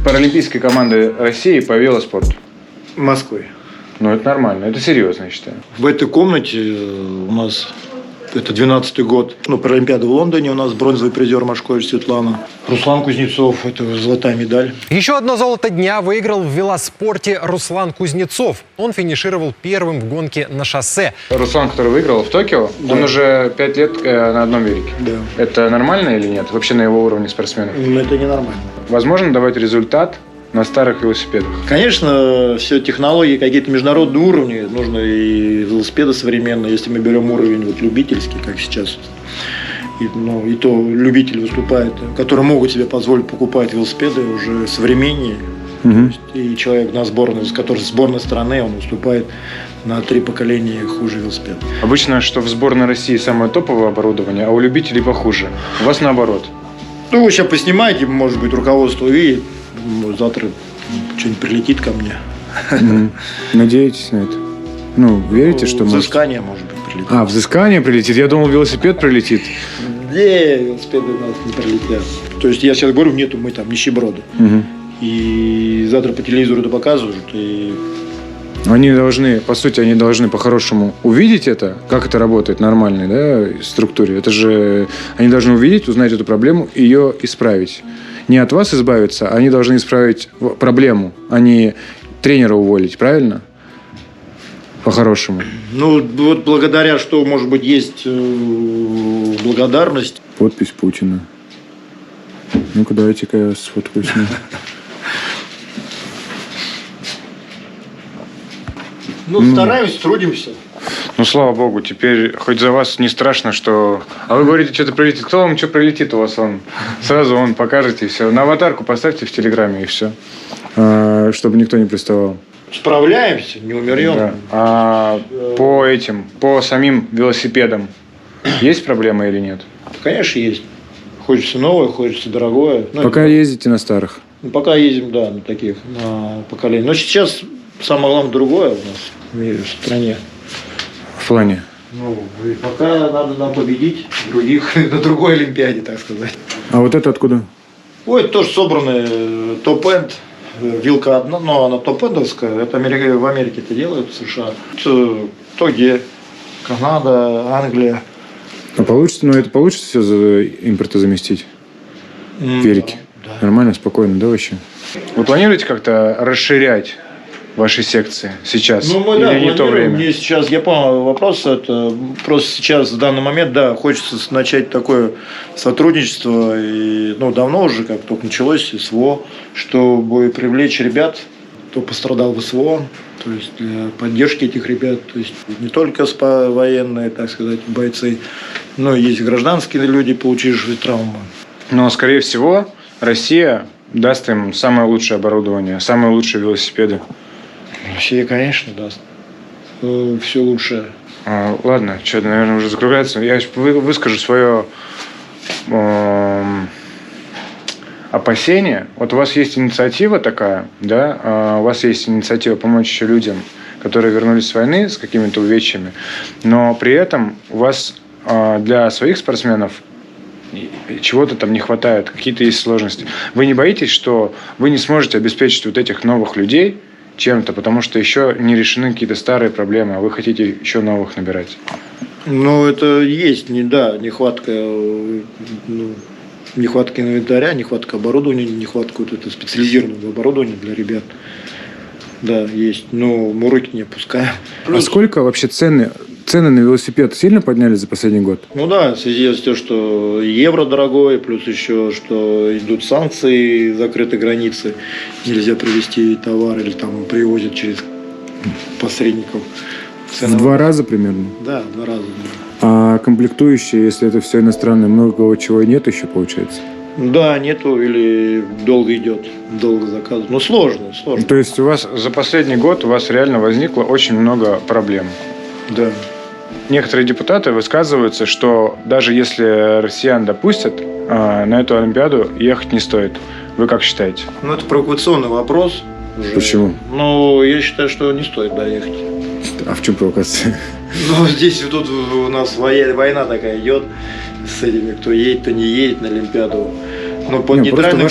паралимпийской команды России по велоспорту. Москвы. Ну, это нормально, это серьезно, я считаю. В этой комнате у нас, это 12-й год, Паралимпиада в Лондоне, у нас бронзовый призер Машкович Светлана. Руслан Кузнецов, это золотая медаль. Еще одно золото дня выиграл в велоспорте Руслан Кузнецов. Он финишировал первым в гонке на шоссе. Руслан, который выиграл в Токио, да. Он уже 5 лет на одном велике. Да. Это нормально или нет? Вообще на его уровне спортсменов? Это ненормально. Возможно давать результат на старых велосипедах? Конечно, все технологии, какие-то международные уровни. Нужно и велосипеды современные. Если мы берем уровень вот любительский, как сейчас, и то любители выступают, которые могут себе позволить покупать велосипеды уже современнее. Угу. И человек на сборной, который с сборной страны, он выступает на 3 поколения хуже велосипеда. Обычно, что в сборной России самое топовое оборудование, а у любителей похуже. У вас наоборот. Ну, вы сейчас поснимаете, может быть, руководство, и завтра что-нибудь прилетит ко мне. Надеетесь на это? Ну, верите, что взыскание, может быть, прилетит. А, взыскание прилетит? Я думал, велосипед прилетит. Не, велосипеды у нас не прилетят. То есть я сейчас говорю, нету, мы там нищеброды. И завтра по телевизору это показывают. И... Они должны, по сути, по-хорошему увидеть это, как это работает в нормальной, да, структуре. Это же они должны увидеть, узнать эту проблему и ее исправить. Не от вас избавиться, они должны исправить проблему, а не тренера уволить, правильно? По-хорошему. Ну, вот благодаря, что, может быть, есть благодарность. Подпись Путина. Ну-ка, давайте-ка я сфоткаю с ним. Ну, стараемся, трудимся. Ну, слава богу, теперь хоть за вас не страшно, что... А вы говорите, что-то прилетит. Кто вам что прилетит у вас? Сразу он покажете, и все. На аватарку поставьте в Телеграме, и все. Чтобы никто не приставал. Справляемся, не умерем. Да. А по самим велосипедам есть проблемы или нет? Конечно, есть. Хочется новое, хочется дорогое. Пока ездите на старых? Пока ездим, да, на таких, на поколение. Но сейчас самое главное другое у нас в стране. В плане? Ну, и пока надо нам победить других на другой Олимпиаде, так сказать. А вот это откуда? Ой, это тоже собранный топ-энд. Вилка одна, но она топ-эндовская. Это в Америке это делают, в США. Это то где. Канада, Англия. А получится, это получится все импортозаместить? Велики? Да. Нормально, спокойно, да, вообще? Вы планируете как-то расширять ваши секции сейчас? Ну, мы, или не то время? Мне сейчас, я понял вопрос, это просто сейчас в данный момент, да, хочется начать такое сотрудничество, и, ну, давно уже, как только началось СВО, чтобы привлечь ребят, кто пострадал в СВО, то есть для поддержки этих ребят, то есть не только военные, так сказать, бойцы, но и есть гражданские люди, получившие травмы. Но, скорее всего, Россия даст им самое лучшее оборудование, самые лучшие велосипеды. Россия, конечно, даст. Все лучшее. Ладно, что, наверное, уже закругляется. Я выскажу свое опасение. Вот у вас есть инициатива такая, да? У вас есть инициатива помочь еще людям, которые вернулись с войны с какими-то увечьями, но при этом у вас для своих спортсменов чего-то там не хватает, какие-то есть сложности. Вы не боитесь, что вы не сможете обеспечить вот этих новых людей чем-то, потому что еще не решены какие-то старые проблемы, а вы хотите еще новых набирать? Ну, это есть, нехватка инвентаря, нехватка оборудования, нехватка вот этого специализированного оборудования для ребят. Да, есть, но мы руки не опускаем. А сколько вообще цены на велосипед сильно поднялись за последний год? Ну да, в связи с тем, что евро дорогой, плюс еще, что идут санкции, закрыты границы, нельзя привезти товар или там привозят через посредников. В 2 раза примерно? Да, в 2 раза. А комплектующие, если это все иностранное, много чего нет еще получается? Да, нету или долго идет, долго заказывают. Но сложно. То есть у вас за последний год реально возникло очень много проблем? Да. Некоторые депутаты высказываются, что даже если россиян допустят, на эту Олимпиаду ехать не стоит. Вы как считаете? Ну, это провокационный вопрос. Уже. Почему? Ну, я считаю, что не стоит ехать. А в чем провокация? Ну, здесь тут у нас война такая идет с этими, кто едет, кто не едет на Олимпиаду. Но под нейтральным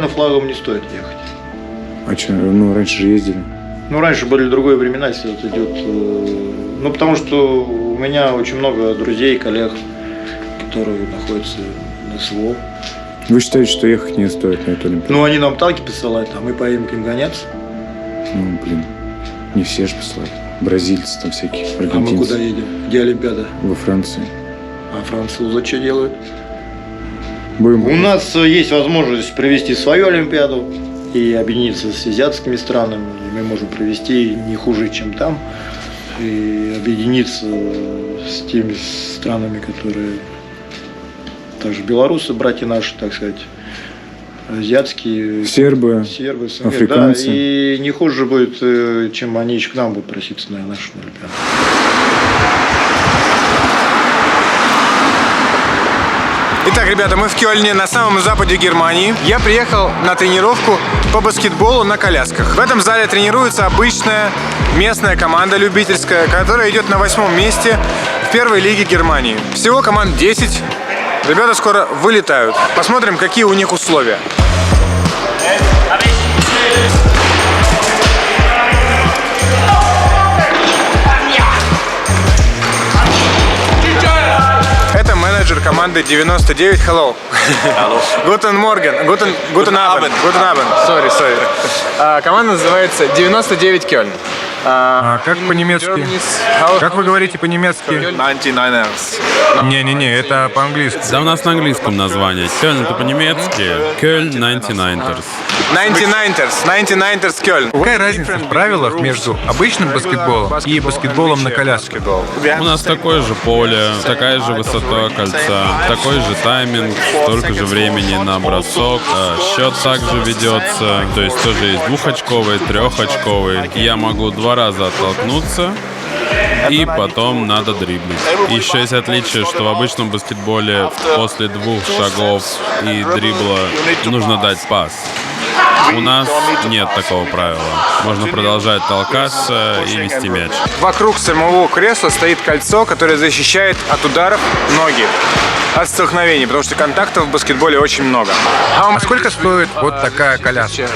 флагом не стоит ехать. А что? Ну, раньше же ездили. Ну, раньше были другие времена, если вот идет. Ну, потому что у меня очень много друзей, коллег, которые находятся на СВО. Вы считаете, что ехать не стоит на эту Олимпиаду? Ну, они нам танки посылают, а мы поедем к ним гоняться. Ну, блин, не все же посылают. Бразильцы там всякие, аргентинцы. А мы куда едем? Где Олимпиада? Во Франции. А Францию за что делают? У нас есть возможность провести свою Олимпиаду и объединиться с азиатскими странами. И мы можем провести не хуже, чем там. И объединиться с теми странами, которые... Также белорусы, братья наши, так сказать, азиатские. Сербы, африканцы. Да, и не хуже будет, чем они еще к нам будут проситься на нашу Олимпиаду. Итак, ребята, мы в Кёльне, на самом западе Германии. Я приехал на тренировку по баскетболу на колясках. В этом зале тренируется обычная местная команда любительская, которая идет на 8-м месте в первой лиге Германии. Всего команд 10. Ребята скоро вылетают. Посмотрим, какие у них условия. Это менеджер команды 99. Hello. Guten Morgen. Guten Abend. Guten Abend. Sorry. Команда называется 99 Кёльн. А как по-немецки? Как вы говорите по-немецки? 99ers. Не-не-не, это по-английски. Да у нас на английском название. Кёльн это по-немецки. Кёльн 99ers. 99ers Кёльн. Какая разница в правилах между обычным баскетболом и баскетболом на коляске? У нас такое же поле, такая же высота кольца, такой же тайминг, столько же времени на бросок. Счет также ведется, то есть тоже есть двухочковый, трехочковый. Я могу 2 раза оттолкнуться, и потом надо дриблить. Еще есть отличие, что в обычном баскетболе после 2 шагов и дрибла нужно дать пас. У нас нет такого правила. Можно продолжать толкаться и вести мяч. Вокруг самого кресла стоит кольцо, которое защищает от ударов ноги, от столкновений, потому что контактов в баскетболе очень много. А сколько стоит вот такая коляска?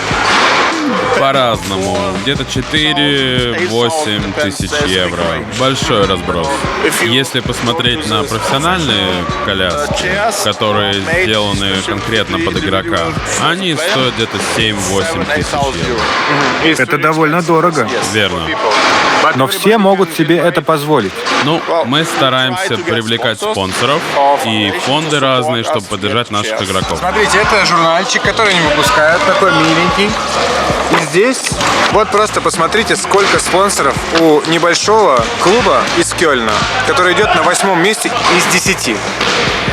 По-разному. Где-то 4-8 тысяч евро. Большой разброс. Если посмотреть на профессиональные коляски, которые сделаны конкретно под игрока, они стоят где-то 7-8 тысяч евро. Это довольно дорого. Верно. Но все могут себе это позволить. Ну, мы стараемся привлекать спонсоров и фонды разные, чтобы поддержать наших игроков. Смотрите, это журнальчик, который не выпускают, такой миленький. И здесь вот просто посмотрите, сколько спонсоров у небольшого клуба из Кёльна, который идет на 8-м месте из 10.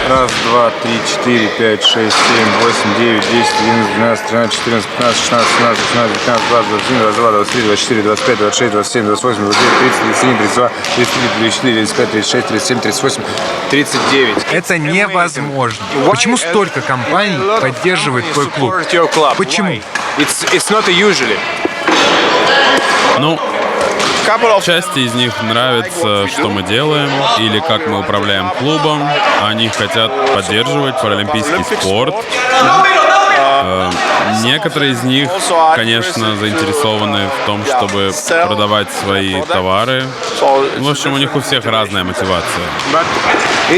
1, 2, 3, 4, 5, 6, 7, 8, 9, 10, 11, 12, 13, 14, 15, 16, 17, 18, 19, 20, 21, 22, 23, 24, 25, 26, 27, 28, 29, 30, 31, 32, 33, 34, 35, 36, 37, 38, 39. Это невозможно. Почему столько компаний поддерживает твой клуб? Почему? It's not usually. Ну, части из них нравится, что мы делаем, или как мы управляем клубом. Они хотят поддерживать паралимпийский спорт. Некоторые из них, конечно, заинтересованы в том, чтобы продавать свои товары. В общем, у них у всех разная мотивация.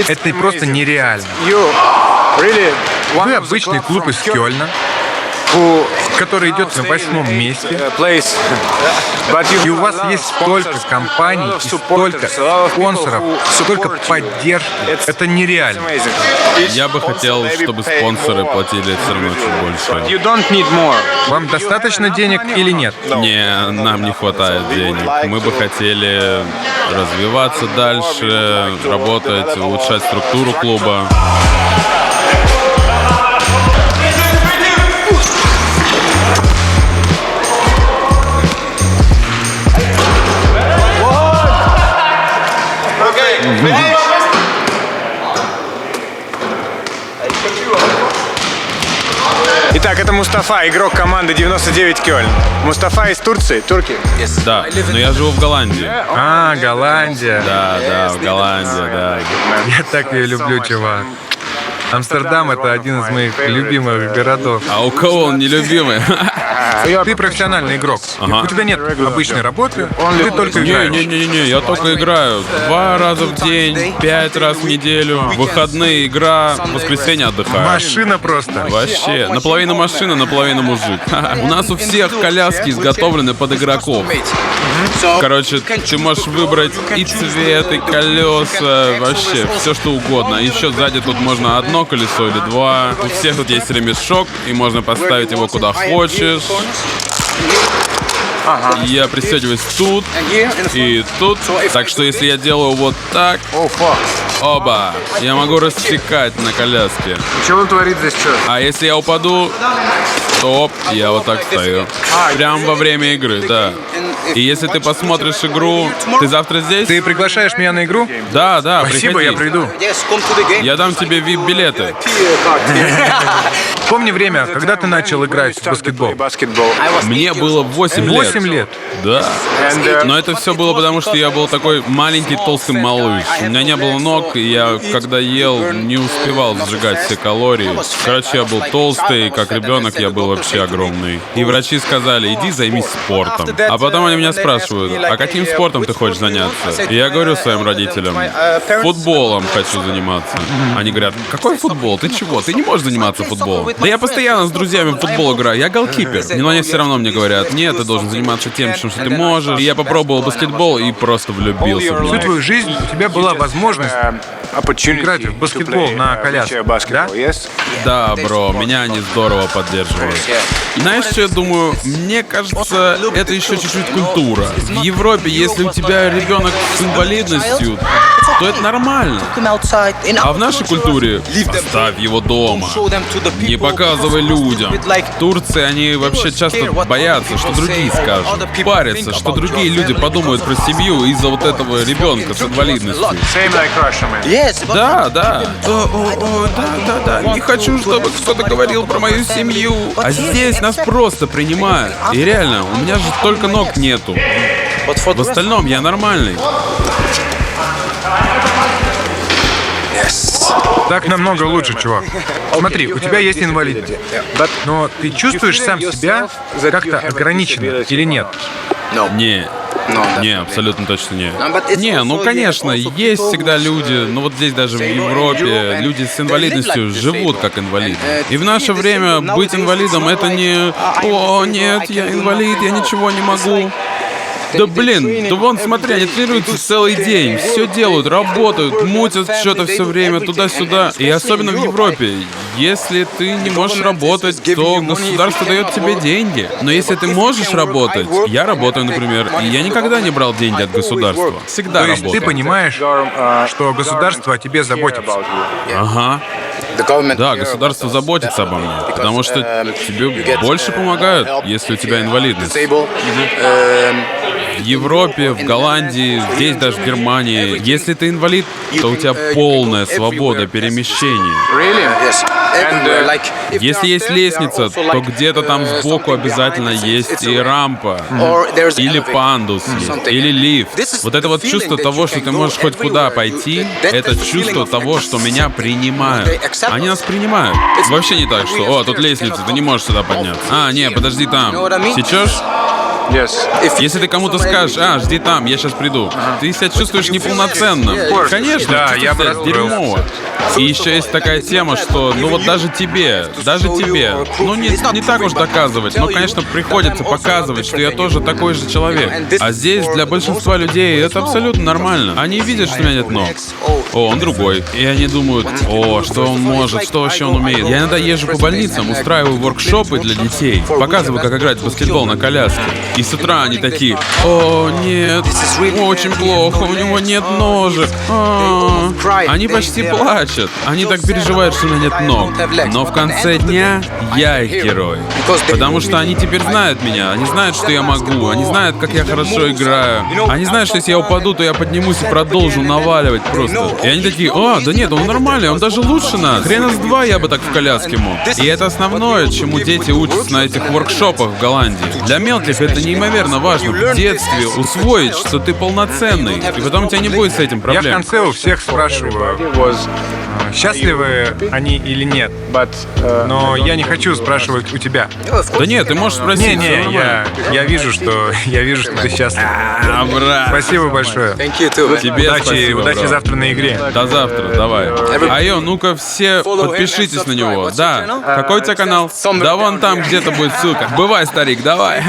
Это просто нереально. Вы обычный клуб из Кёльна, который идет на 8-м месте, и у вас есть столько компаний, и столько спонсоров, столько поддержки. Это нереально. Я бы хотел, чтобы спонсоры платили все равно чуть больше. Вам достаточно денег или нет? Не, нам не хватает денег. Мы бы хотели развиваться дальше, работать, улучшать структуру клуба. Итак, это Мустафа, игрок команды 99 Кёльн. Мустафа из Турции? Турки? Да, но я живу в Голландии. А, Голландия. Да, в Голландии, да. Я так ее люблю, чувак. Амстердам — это один из моих любимых городов. А у кого он нелюбимый? Ты профессиональный игрок. Ага. У тебя нет обычной работы, ты только играешь. Не, я только играю 2 раза в день, 5 раз в неделю, выходные игра, в воскресенье отдыхаю. Машина просто. Вообще, наполовину машина, наполовину мужик. У нас у всех коляски изготовлены под игроков. Короче, ты можешь выбрать и цвет, и колеса, вообще все что угодно. Еще сзади тут можно 1 колесо или 2. У всех тут есть ремешок, и можно поставить его куда хочешь. Я пристегиваюсь тут и тут. Так что если я делаю вот так, оба, я могу рассекать на коляске. Что он творит здесь, что? А если я упаду, то оп, я вот так стою. Прям во время игры, да. И если ты посмотришь игру, ты завтра здесь? Ты приглашаешь меня на игру? Да, Спасибо, приходи. я приду. Я дам тебе VIP-билеты. Помни время, когда ты начал играть в баскетбол? Мне было 8 лет. 8 лет? Да. Но это все было потому, что я был такой маленький толстый малыш. У меня не было ног, и я, когда ел, не успевал сжигать все калории. Короче, я был толстый, как ребенок я был вообще огромный. И врачи сказали, иди займись спортом. А потом они меня спрашивают, а каким спортом ты хочешь заняться? И я говорю своим родителям, футболом хочу заниматься. Они говорят, какой футбол? Ты чего? Ты не можешь заниматься футболом. Да я постоянно с друзьями в футбол играю, я голкипер. Но они все равно мне говорят, нет, ты должен заниматься тем, что ты можешь. И я попробовал баскетбол и просто влюбился в Всю него. твою жизнь у тебя была возможность играть в баскетбол на коляске, да? Да, бро, меня они здорово поддерживают. Знаешь, что я думаю? Мне кажется, это еще чуть-чуть культура. В Европе, если у тебя ребенок с инвалидностью, то это нормально. А в нашей культуре оставь его дома. Не показывай людям. В Турции они вообще часто боятся, что другие скажут. Парятся, что другие люди подумают про семью из-за вот этого ребенка с инвалидностью. Да, да. Да. Не хочу, чтобы кто-то говорил про мою семью. А здесь нас просто принимают. И реально, у меня же только ног нету. В остальном я нормальный. Так намного лучше, чувак. Смотри, у тебя есть инвалидность, но ты чувствуешь сам себя как-то ограниченно или нет? Не, абсолютно точно не. Не, ну конечно, есть всегда люди, ну вот здесь даже в Европе, люди с инвалидностью живут как инвалиды. И в наше время быть инвалидом это не «О, нет, я инвалид, я ничего не могу». Да блин, да вон смотри, они тренируются целый день, все делают, работают, мутят что-то все время туда-сюда. И особенно в Европе, если ты не можешь работать, то государство дает тебе деньги. Но если ты можешь работать, я работаю, например, и я никогда не брал деньги от государства. Всегда То есть работал. ты понимаешь, что государство о тебе заботится? Ага. Да, государство заботится обо мне, потому что тебе больше помогают, если у тебя инвалидность. В Европе, в Голландии, здесь даже в Германии, если ты инвалид, то у тебя полная свобода перемещения. Если есть лестница, то где-то там сбоку обязательно есть и рампа, или пандус, или лифт. Вот это вот чувство того, что ты можешь хоть куда пойти, это чувство того, что меня принимают. Они нас принимают. Вообще не так, что «О, тут лестница, ты не можешь сюда подняться». «А, не, подожди там». Сечешь? Если ты кому-то скажешь, жди там, я сейчас приду, ты себя чувствуешь неполноценным. Конечно, Да, я чувствуешь себя дерьмово. И еще есть такая тема, что, ну вот даже тебе, ну не так уж доказывать, но, конечно, приходится показывать, что я тоже такой же человек. А здесь для большинства людей это абсолютно нормально. Они видят, что у меня нет ног. О, он другой. И они думают, о, что он может, что вообще он умеет. Я иногда езжу по больницам, устраиваю воркшопы для детей, показываю, как играть в баскетбол на коляске. И с утра они такие: «О, нет, очень плохо, у него нет ножек». Они почти плачут. Они так переживают, что у меня нет ног. Но в конце дня я их герой. Потому что они теперь знают меня. Они знают, что я могу. Они знают, как я хорошо играю. Они знают, что если я упаду, то я поднимусь и продолжу наваливать просто. И они такие: «О, да нет, он нормальный, он даже лучше нас. Хрена с два я бы так в коляске мог». И это основное, чему дети учатся на этих воркшопах в Голландии. Для мелких это неимоверно важно в детстве усвоить, что ты полноценный. И потом у тебя не будет с этим проблем. Я в конце у всех спрашиваю, счастливы они или нет. Но я не хочу спрашивать у тебя. Да нет, ты можешь спросить. Не, я вижу, что ты счастлив. Брат. Спасибо большое. Тебе спасибо, удачи бро. завтра на игре. До завтра, давай. Айо, ну-ка все подпишитесь на него. Да. Какой у тебя канал? Да вон там где-то будет ссылка. Бывай, старик, давай.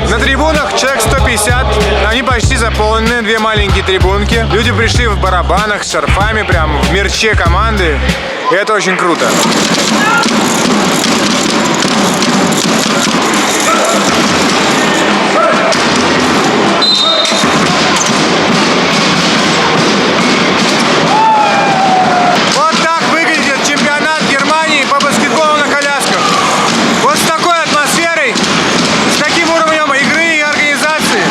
На трибунах человек 150, они почти заполнены, две маленькие трибунки. Люди пришли в барабанах, с шарфами, прям в мерче команды, и это очень круто. Вот так выглядит чемпионат Германии по баскетболу на колясках. Вот с такой атмосферой, с таким уровнем игры и организации.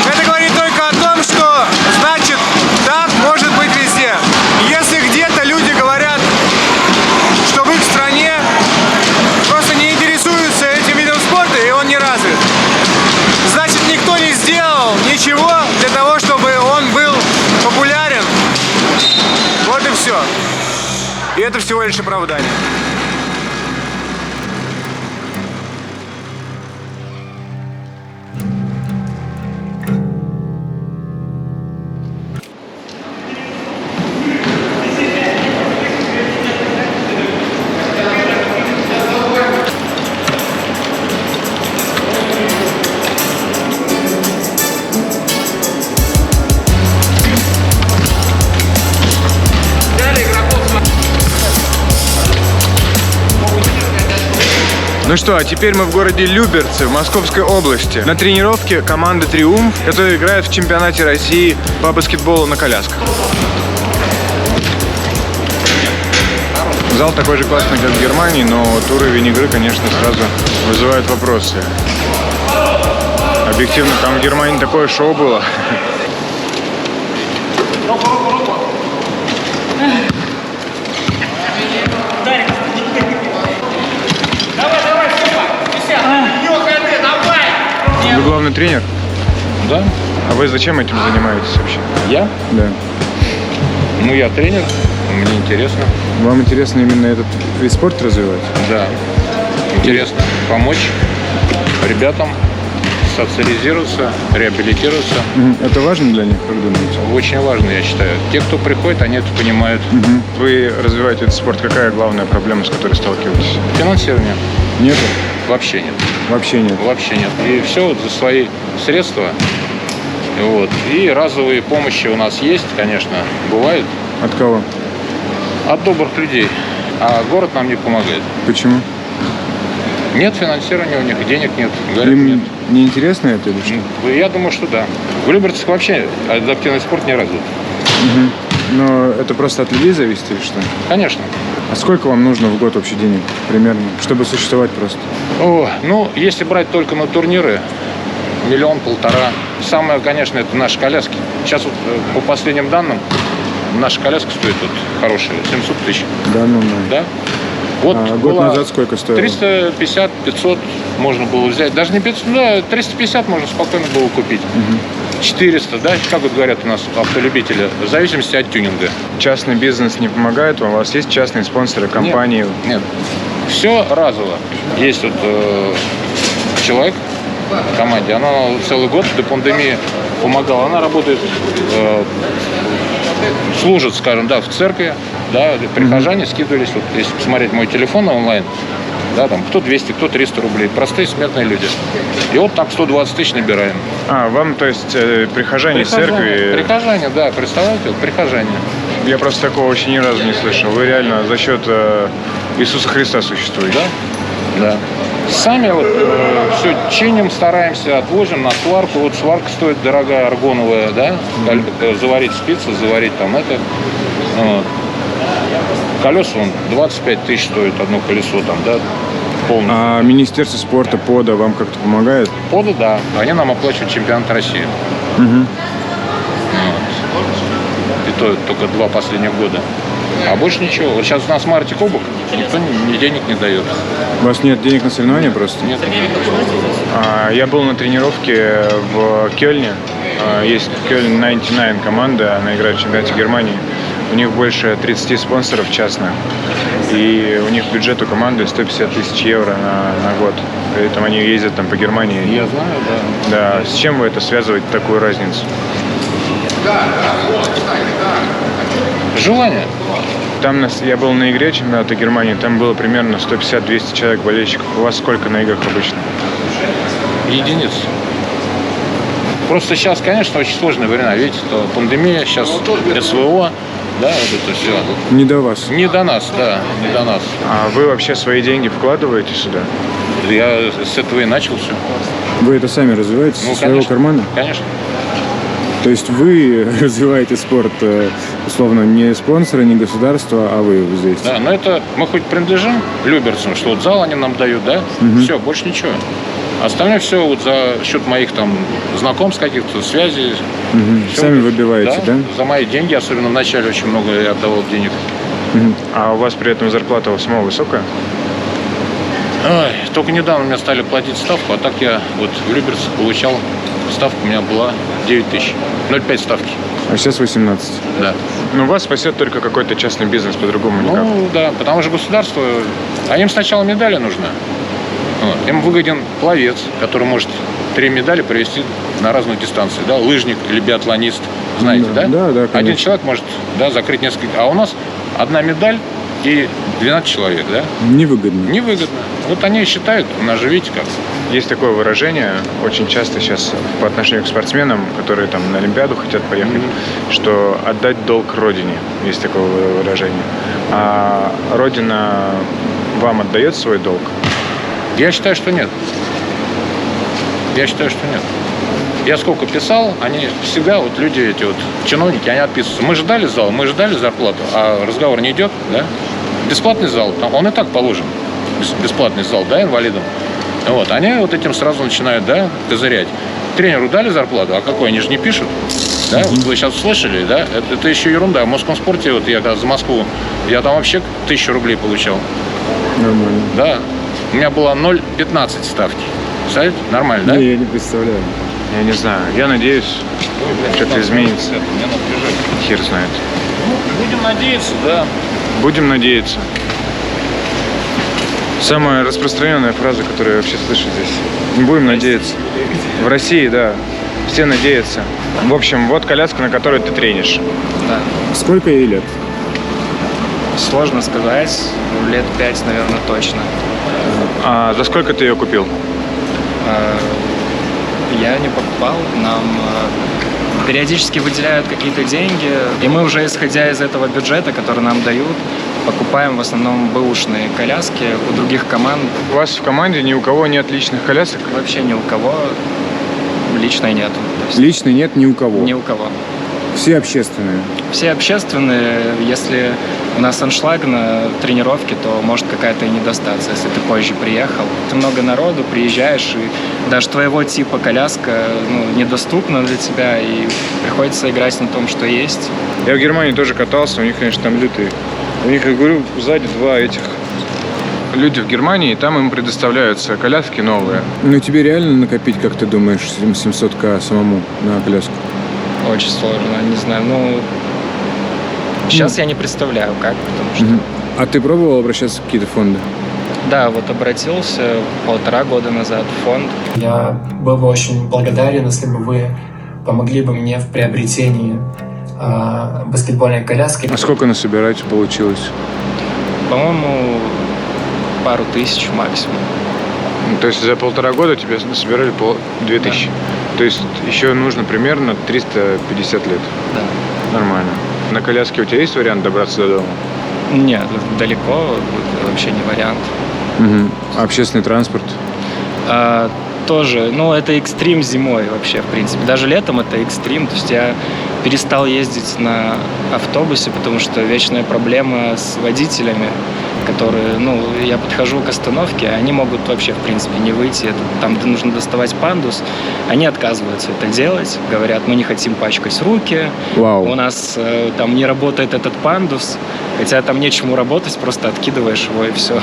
Это говорит только о том, что значит так может быть везде. это всего лишь оправдание. Ну что, а теперь мы в городе Люберцы, в Московской области, на тренировке команды «Триумф», которая играет в чемпионате России по баскетболу на колясках. Зал такой же классный, как в Германии, но вот уровень игры, конечно, сразу вызывает вопросы. Объективно, там в Германии такое шоу было. Вы главный тренер? Да. А вы зачем этим занимаетесь вообще? Я? Да. Ну, я тренер, мне интересно. Вам интересно именно этот вид спорта развивать? Да. Интересно помочь ребятам социализироваться, реабилитироваться. Это важно для них, как думаете? Очень важно, я считаю. Те, кто приходит, они это понимают. Вы развиваете этот спорт. Какая главная проблема, с которой сталкиваетесь? Финансирование. Нету? Вообще нет. Вообще нет? Вообще нет. И все вот за свои средства. Вот. И разовые помощи у нас есть, конечно, бывает. От кого? От добрых людей. А город нам не помогает. Почему? Нет финансирования у них, денег нет. Говорят, им нет. Не интересно это или что? Я думаю, что да. В Люберцах вообще адаптивный спорт не развит. Но это просто от людей зависит или что? Конечно. А сколько вам нужно в год вообще денег примерно, чтобы существовать просто? О, ну, если брать только на турниры, 1-1,5 миллиона. Самое, конечно, это наши коляски. Сейчас вот, по последним данным, наша коляска стоит вот хорошая, 700 тысяч. Да, ну. Да? Вот год назад сколько стоило? 350-500 можно было взять. Даже не 500, да, 350 можно спокойно было купить. 400, да, как вот говорят у нас автолюбители, в зависимости от тюнинга. Частный бизнес не помогает вам? У вас есть частные спонсоры, компании? Нет. Все разово. Есть вот человек в команде, она целый год до пандемии помогала. Она работает, служит, скажем, да, в церкви, да, прихожане скидывались, вот, если посмотреть мой телефон онлайн, да, там, кто 200, кто 300 рублей. Простые смертные люди. И вот так 120 тысяч набираем. А, вам, то есть, прихожане из церкви? Прихожане, да, представляете, вот, прихожане. Я просто такого очень ни разу не слышал. Вы реально за счет Иисуса Христа существуете? Да. Да. Сами вот все чиним, стараемся, отвозим на сварку. Вот сварка стоит дорогая, аргоновая, да? Заварить спицы, заварить там это. Вот. Колеса вон 25 тысяч стоит одно колесо там, да? Полностью. А Министерство спорта, ПОДА вам как-то помогает? ПОДА, да. Они нам оплачивают чемпионат России. Вот. И то только 2 последних года. А больше ничего. Вот сейчас у нас в марте кубок, никто ни денег не дает. У вас нет денег на соревнования просто? Нет. Я был на тренировке в Кёльне. Есть Кёльн 99 команда, она играет в чемпионате Германии. У них больше 30 спонсоров частных. И у них бюджет у команды 150 тысяч евро на год. При этом они ездят там по Германии. Я знаю, да. Да. С чем вы это связываете, такую разницу? Желание. Там я был на игре чемпионата Германии, там было примерно 150-200 человек болельщиков. У вас сколько на играх обычно? Единиц. Просто сейчас, конечно, очень сложные времена. Видите, то пандемия, сейчас СВО, да, вот это все. Не до вас? Не до нас, да, не до нас. А вы вообще свои деньги вкладываете сюда? Я с этого и начал все. Вы это сами развиваете со своего кармана? Конечно. То есть вы развиваете спорт, условно, не спонсоры, не государство, а вы здесь? Да, но это мы хоть принадлежим люберцам, что вот зал они нам дают, да? Все, больше ничего. Остальное все вот за счет моих там знакомств, каких-то связей. Сами выбиваете, да? За мои деньги, особенно в начале очень много я отдавал денег. А у вас при этом зарплата у самого высокая? Ой, только недавно мне стали платить ставку, а так я вот в Люберцах получал, ставка у меня была 9 тысяч, 0,5 ставки. А сейчас 18? Да. Но вас спасет только какой-то частный бизнес, по-другому никак. Ну да, потому что государство, а им сначала медали нужна. Вот. Им выгоден пловец, который может 3 медали провести на разных дистанциях, да, лыжник или биатлонист, знаете, да? Да, конечно. Один человек может, да, закрыть несколько, а у нас одна медаль и 12 человек, да? Невыгодно. Невыгодно. Вот они считают, у нас же видите как. Есть такое выражение, очень часто сейчас по отношению к спортсменам, которые там на Олимпиаду хотят поехать, что отдать долг Родине. Есть такое выражение. А Родина вам отдает свой долг? Я считаю, что нет. Я считаю, что нет. Я сколько писал, они всегда, вот люди эти вот, чиновники, они отписываются. Мы ждали зал, мы ждали зарплату, а разговор не идет, да? Бесплатный зал, там, он и так положен. Бесплатный зал, да, инвалидам. Вот, они вот этим сразу начинают, да, козырять. Тренеру дали зарплату, а какой, они же не пишут. Да, вот вы сейчас слышали, да, это еще ерунда. В московском спорте, вот я когда за Москву, я там вообще 1000 рублей получал. Нормально. Да, у меня было 0,15 ставки. Представляете? Нормально, да? Не, я не представляю. Я не знаю. Я надеюсь, что-то изменится. Хер знает. Ну, будем надеяться, да. Будем надеяться. Самая распространенная фраза, которую я вообще слышу здесь. Не будем надеяться. В России, да. Все надеются. В общем, вот коляска, на которой ты тренишь. Да. Сколько ей лет? Сложно сказать. Лет 5, наверное, точно. А за сколько ты ее купил? Я не покупал. Нам периодически выделяют какие-то деньги. И мы уже, исходя из этого бюджета, который нам дают, покупаем в основном бэушные коляски у других команд. У вас в команде ни у кого нет личных колясок? Вообще ни у кого личной нету. Личной нет ни у кого? Ни у кого. Все общественные? Все общественные. Если у нас аншлаг на тренировке, то может какая-то и не достаться, если ты позже приехал. Ты много народу, приезжаешь, и даже твоего типа коляска недоступна для тебя, и приходится играть на том, что есть. Я в Германии тоже катался, у них, конечно, там лютые. У них, я говорю, сзади 2 этих. Люди в Германии, там им предоставляются коляски новые. Ну тебе реально накопить, как ты думаешь, 700к самому на коляску? Очень сложно, не знаю. Сейчас я не представляю, как, потому что... А ты пробовал обращаться в какие-то фонды? Да, вот обратился 1,5 года назад в фонд. Я был бы очень благодарен, если бы вы помогли бы мне в приобретении баскетбольной коляски. А сколько насобирать получилось? По-моему, пару тысяч максимум. То есть за 1,5 года тебе насобирали 2000? То есть еще нужно примерно 350 лет? Да. Нормально. На коляске у тебя есть вариант добраться до дома? Нет, далеко, вообще не вариант. Угу. А общественный транспорт? Тоже, это экстрим зимой вообще, в принципе. Даже летом это экстрим. То есть я перестал ездить на автобусе, потому что вечная проблема с водителями, которые, я подхожу к остановке, они могут вообще, в принципе, не выйти. Там нужно доставать пандус. Они отказываются это делать. Говорят, мы не хотим пачкать руки. Вау. У нас там не работает этот пандус. Хотя там нечему работать, просто откидываешь его и все.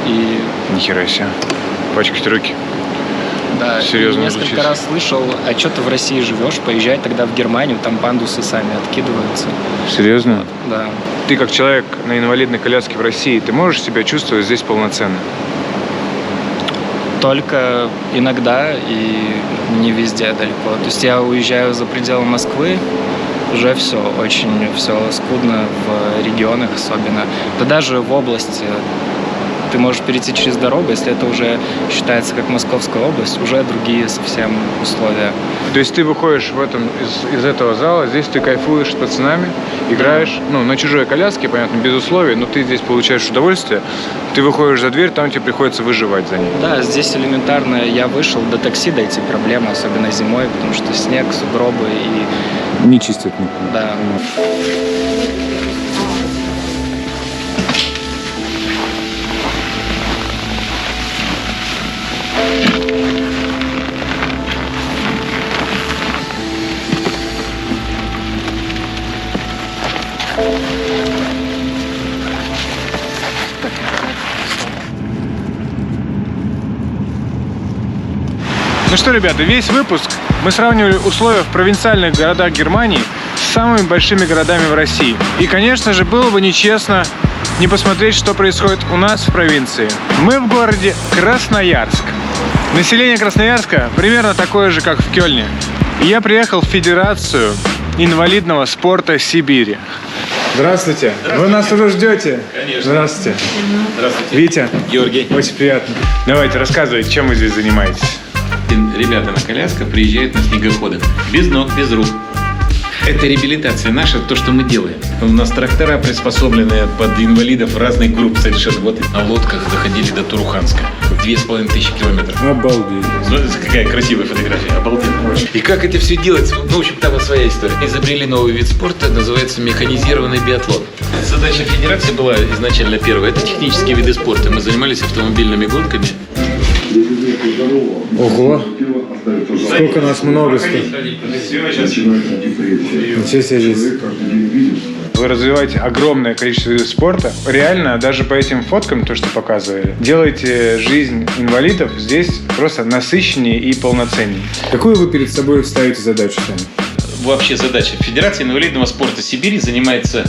И... Нихера себе. Пачкать руки. Да, серьезно несколько звучит. раз слышал, а что ты в России живешь, поезжай тогда в Германию, там пандусы сами откидываются. Серьезно? Вот, да. Ты как человек на инвалидной коляске в России, ты можешь себя чувствовать здесь полноценно? Только иногда и не везде далеко. То есть я уезжаю за пределы Москвы, уже все, очень все скудно в регионах особенно. Да даже в области. Ты можешь перейти через дорогу, если это уже считается как Московская область, уже другие совсем условия. То есть ты выходишь из этого зала, здесь ты кайфуешь с пацанами, играешь, на чужой коляске, понятно, без условий, но ты здесь получаешь удовольствие, ты выходишь за дверь, там тебе приходится выживать за ней. Да, здесь элементарно я вышел, до такси дойти проблема, особенно зимой, потому что снег, сугробы и... Не чистят никто. Да. Ну что, ребята, весь выпуск мы сравнивали условия в провинциальных городах Германии самыми большими городами в России. И, конечно же, было бы нечестно не посмотреть, что происходит у нас в провинции. Мы в городе Красноярск. Население Красноярска примерно такое же, как в Кёльне. И я приехал в Федерацию инвалидного спорта Сибири. Здравствуйте. Вы нас уже ждете? Конечно. Здравствуйте. Здравствуйте. Витя. Георгий. Очень приятно. Давайте, рассказывайте, чем вы здесь занимаетесь. Ребята на колясках приезжают на снегоходах. Без ног, без рук. Это реабилитация наша, то, что мы делаем. У нас трактора приспособленные под инвалидов разных групп совершенно. Вот на лодках доходили до Туруханска. 2500 километров. Обалдеть. Смотрите, какая красивая фотография. Обалденно. И как это все делать? Ну, в общем, там вот своя история. Изобрели новый вид спорта, называется механизированный биатлон. Задача федерации была изначально первая. Это технические виды спорта. Мы занимались автомобильными гонками. Ого! Сколько нас много стоит. Ничего себе здесь. Вы развиваете огромное количество видов спорта. Реально, даже по этим фоткам, то, что показывали, делаете жизнь инвалидов здесь просто насыщеннее и полноценнее. Какую вы перед собой ставите задачу сами? Вообще задача. Федерация инвалидного спорта Сибири занимается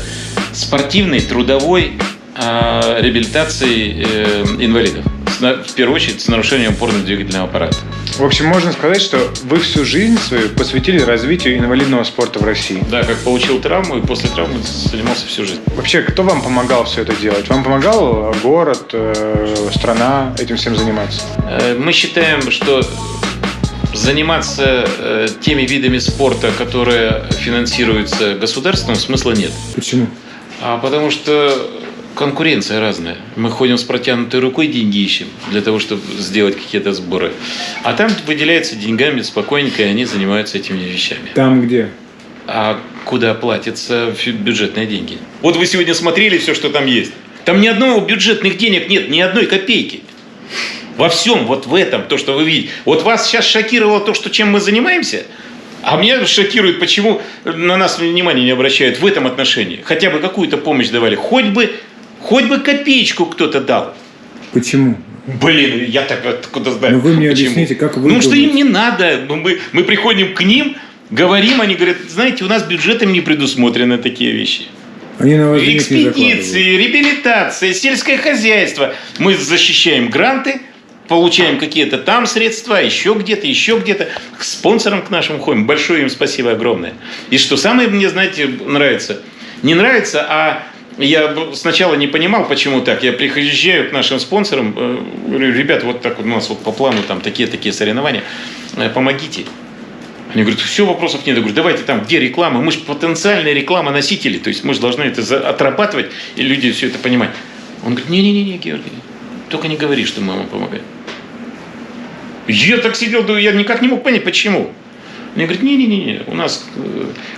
спортивной, трудовой реабилитацией инвалидов. В первую очередь с нарушением опорно-двигательного аппарата. В общем, можно сказать, что вы всю жизнь свою посвятили развитию инвалидного спорта в России. Да, как получил травму и после травмы занимался всю жизнь. Вообще, кто вам помогал все это делать? Вам помогал город, страна этим всем заниматься? Мы считаем, что заниматься теми видами спорта, которые финансируются государством, смысла нет. Почему? Потому что конкуренция разная. Мы ходим с протянутой рукой, деньги ищем для того, чтобы сделать какие-то сборы. А там выделяются деньгами спокойненько, и они занимаются этими вещами. Там где? А куда платятся бюджетные деньги? Вот вы сегодня смотрели все, что там есть. Там ни одного бюджетных денег нет, ни одной копейки. Во всем вот в этом, то, что вы видите. Вот вас сейчас шокировало то, что чем мы занимаемся, а меня шокирует, почему на нас внимания не обращают в этом отношении. Хотя бы какую-то помощь давали. Хоть бы копеечку кто-то дал. Почему? Блин, я так откуда знаю. Ну вы мне почему? объясните, как вы что им не надо. Мы приходим к ним, говорим, они говорят, знаете, у нас бюджетом не предусмотрены такие вещи. Они на вас денег не закладывают. Экспедиции, реабилитация, сельское хозяйство. Мы защищаем гранты, получаем какие-то там средства, еще где-то. К спонсорам к нашим ходим. Большое им спасибо огромное. И что самое мне, знаете, нравится? Не нравится, а я сначала не понимал, почему так. Я приезжаю к нашим спонсорам, говорю, ребята, вот так вот у нас вот по плану там такие соревнования, помогите. Они говорят, все, вопросов нет. Я говорю, давайте там, где реклама? Мы же потенциальные рекламоносители, то есть мы же должны это отрабатывать, и люди все это понимать. Он говорит, не-не-не, Георгий, только не говори, что мы вам помогаем. Я так сидел, я никак не мог понять, почему. Мне говорят, не-не-не, у нас,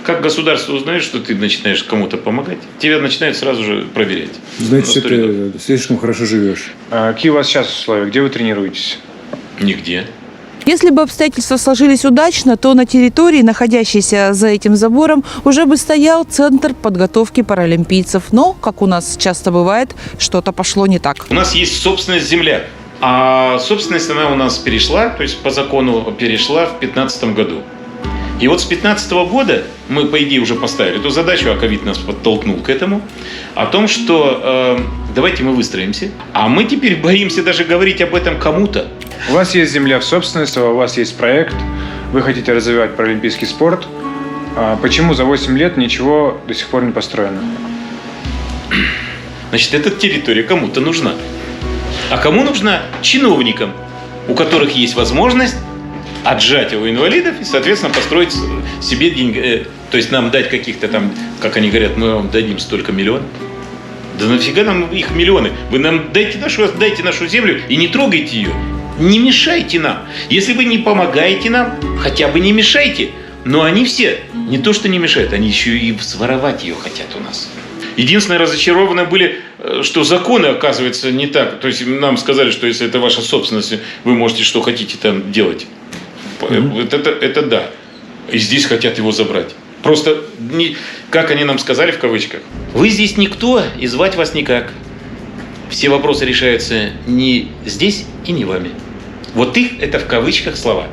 как государство узнает, что ты начинаешь кому-то помогать, тебя начинают сразу же проверять. Значит, ты слишком хорошо живешь. А какие у вас сейчас условия? Где вы тренируетесь? Нигде. Если бы обстоятельства сложились удачно, то на территории, находящейся за этим забором, уже бы стоял центр подготовки паралимпийцев. Но, как у нас часто бывает, что-то пошло не так. У нас есть собственность земля, а собственность она у нас перешла, то есть по закону перешла в 2015 году. И вот с 2015 года мы, по идее, уже поставили эту задачу, а ковид нас подтолкнул к этому, о том, что давайте мы выстроимся. А мы теперь боимся даже говорить об этом кому-то. У вас есть земля в собственности, у вас есть проект, вы хотите развивать паралимпийский спорт. Почему за 8 лет ничего до сих пор не построено? Значит, эта территория кому-то нужна. А кому нужна? Чиновникам, у которых есть возможность отжать у инвалидов и, соответственно, построить себе деньги. То есть нам дать каких-то там, как они говорят, мы вам дадим столько миллионов. Да нафига нам их миллионы? Вы нам дайте нашу землю и не трогайте ее. Не мешайте нам. Если вы не помогаете нам, хотя бы не мешайте. Но они все не то что не мешают, они еще и своровать ее хотят у нас. Единственное, разочарованы были, что законы, оказывается, не так. То есть нам сказали, что если это ваша собственность, вы можете что хотите там делать. Это да. И здесь хотят его забрать. Просто, как они нам сказали в кавычках, вы здесь никто и звать вас никак. Все вопросы решаются не здесь и не вами. Вот их это в кавычках слова.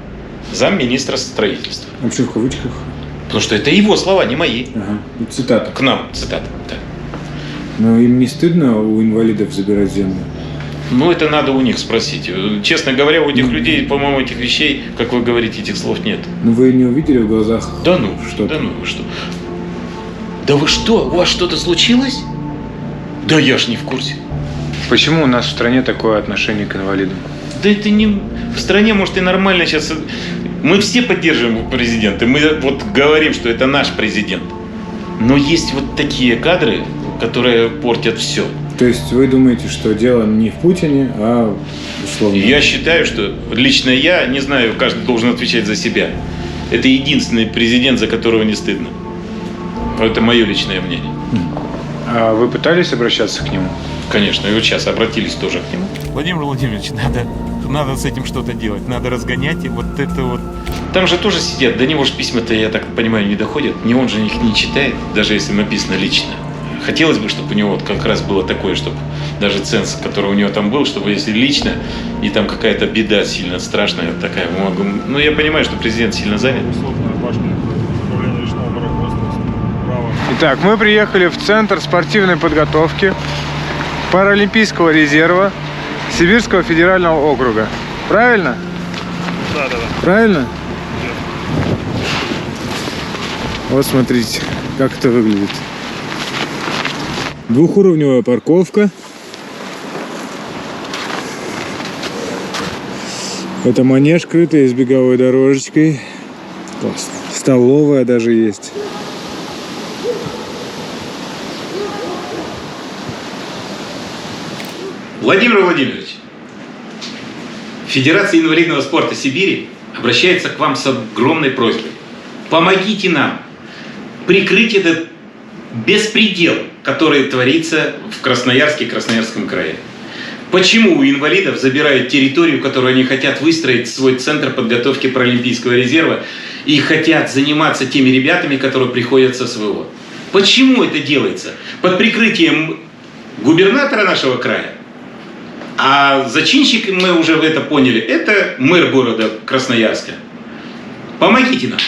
Замминистра строительства. А почему в кавычках? Потому что это его слова, не мои. Ага. Цитата. К нам, цитата. Да. Но им не стыдно у инвалидов забирать землю? Ну, это надо у них спросить. Честно говоря, у этих людей, по-моему, этих вещей, как вы говорите, этих слов нет. Ну, вы не увидели в глазах что-то? Да ну, вы что? Да вы что? У вас что-то случилось? Да я ж не в курсе. Почему у нас в стране такое отношение к инвалидам? Да это не... В стране, может, и нормально сейчас... Мы все поддерживаем президента. Мы вот говорим, что это наш президент. Но есть вот такие кадры, которые портят все. То есть вы думаете, что дело не в Путине, а условно? Я считаю, что лично я, не знаю, каждый должен отвечать за себя. Это единственный президент, за которого не стыдно. Это мое личное мнение. А вы пытались обращаться к нему? Конечно, и вот сейчас обратились тоже к нему. Владимир Владимирович, надо с этим что-то делать, надо разгонять, и вот это вот. Там же тоже сидят, до него же письма-то, я так понимаю, не доходят. Не он же их не читает, даже если написано лично. Хотелось бы, чтобы у него вот как раз было такое, чтобы даже ценз, который у него там был, чтобы если лично, и там какая-то беда сильно страшная такая. Ну, я понимаю, что президент сильно занят. Итак, мы приехали в Центр спортивной подготовки Паралимпийского резерва Сибирского федерального округа. Правильно? Да. Правильно? Да. Вот смотрите, как это выглядит. Двухуровневая парковка. Это манеж, крытый с беговой дорожечкой. Классно. Столовая даже есть. Владимир Владимирович, Федерация инвалидного спорта Сибири обращается к вам с огромной просьбой. Помогите нам прикрыть этот беспредел, который творится в Красноярске и Красноярском крае. Почему у инвалидов забирают территорию, которую они хотят выстроить, свой центр подготовки Паралимпийского резерва, и хотят заниматься теми ребятами, которые приходят со СВО? Почему это делается? Под прикрытием губернатора нашего края. А зачинщик, мы уже это поняли, это мэр города Красноярска. Помогите нам.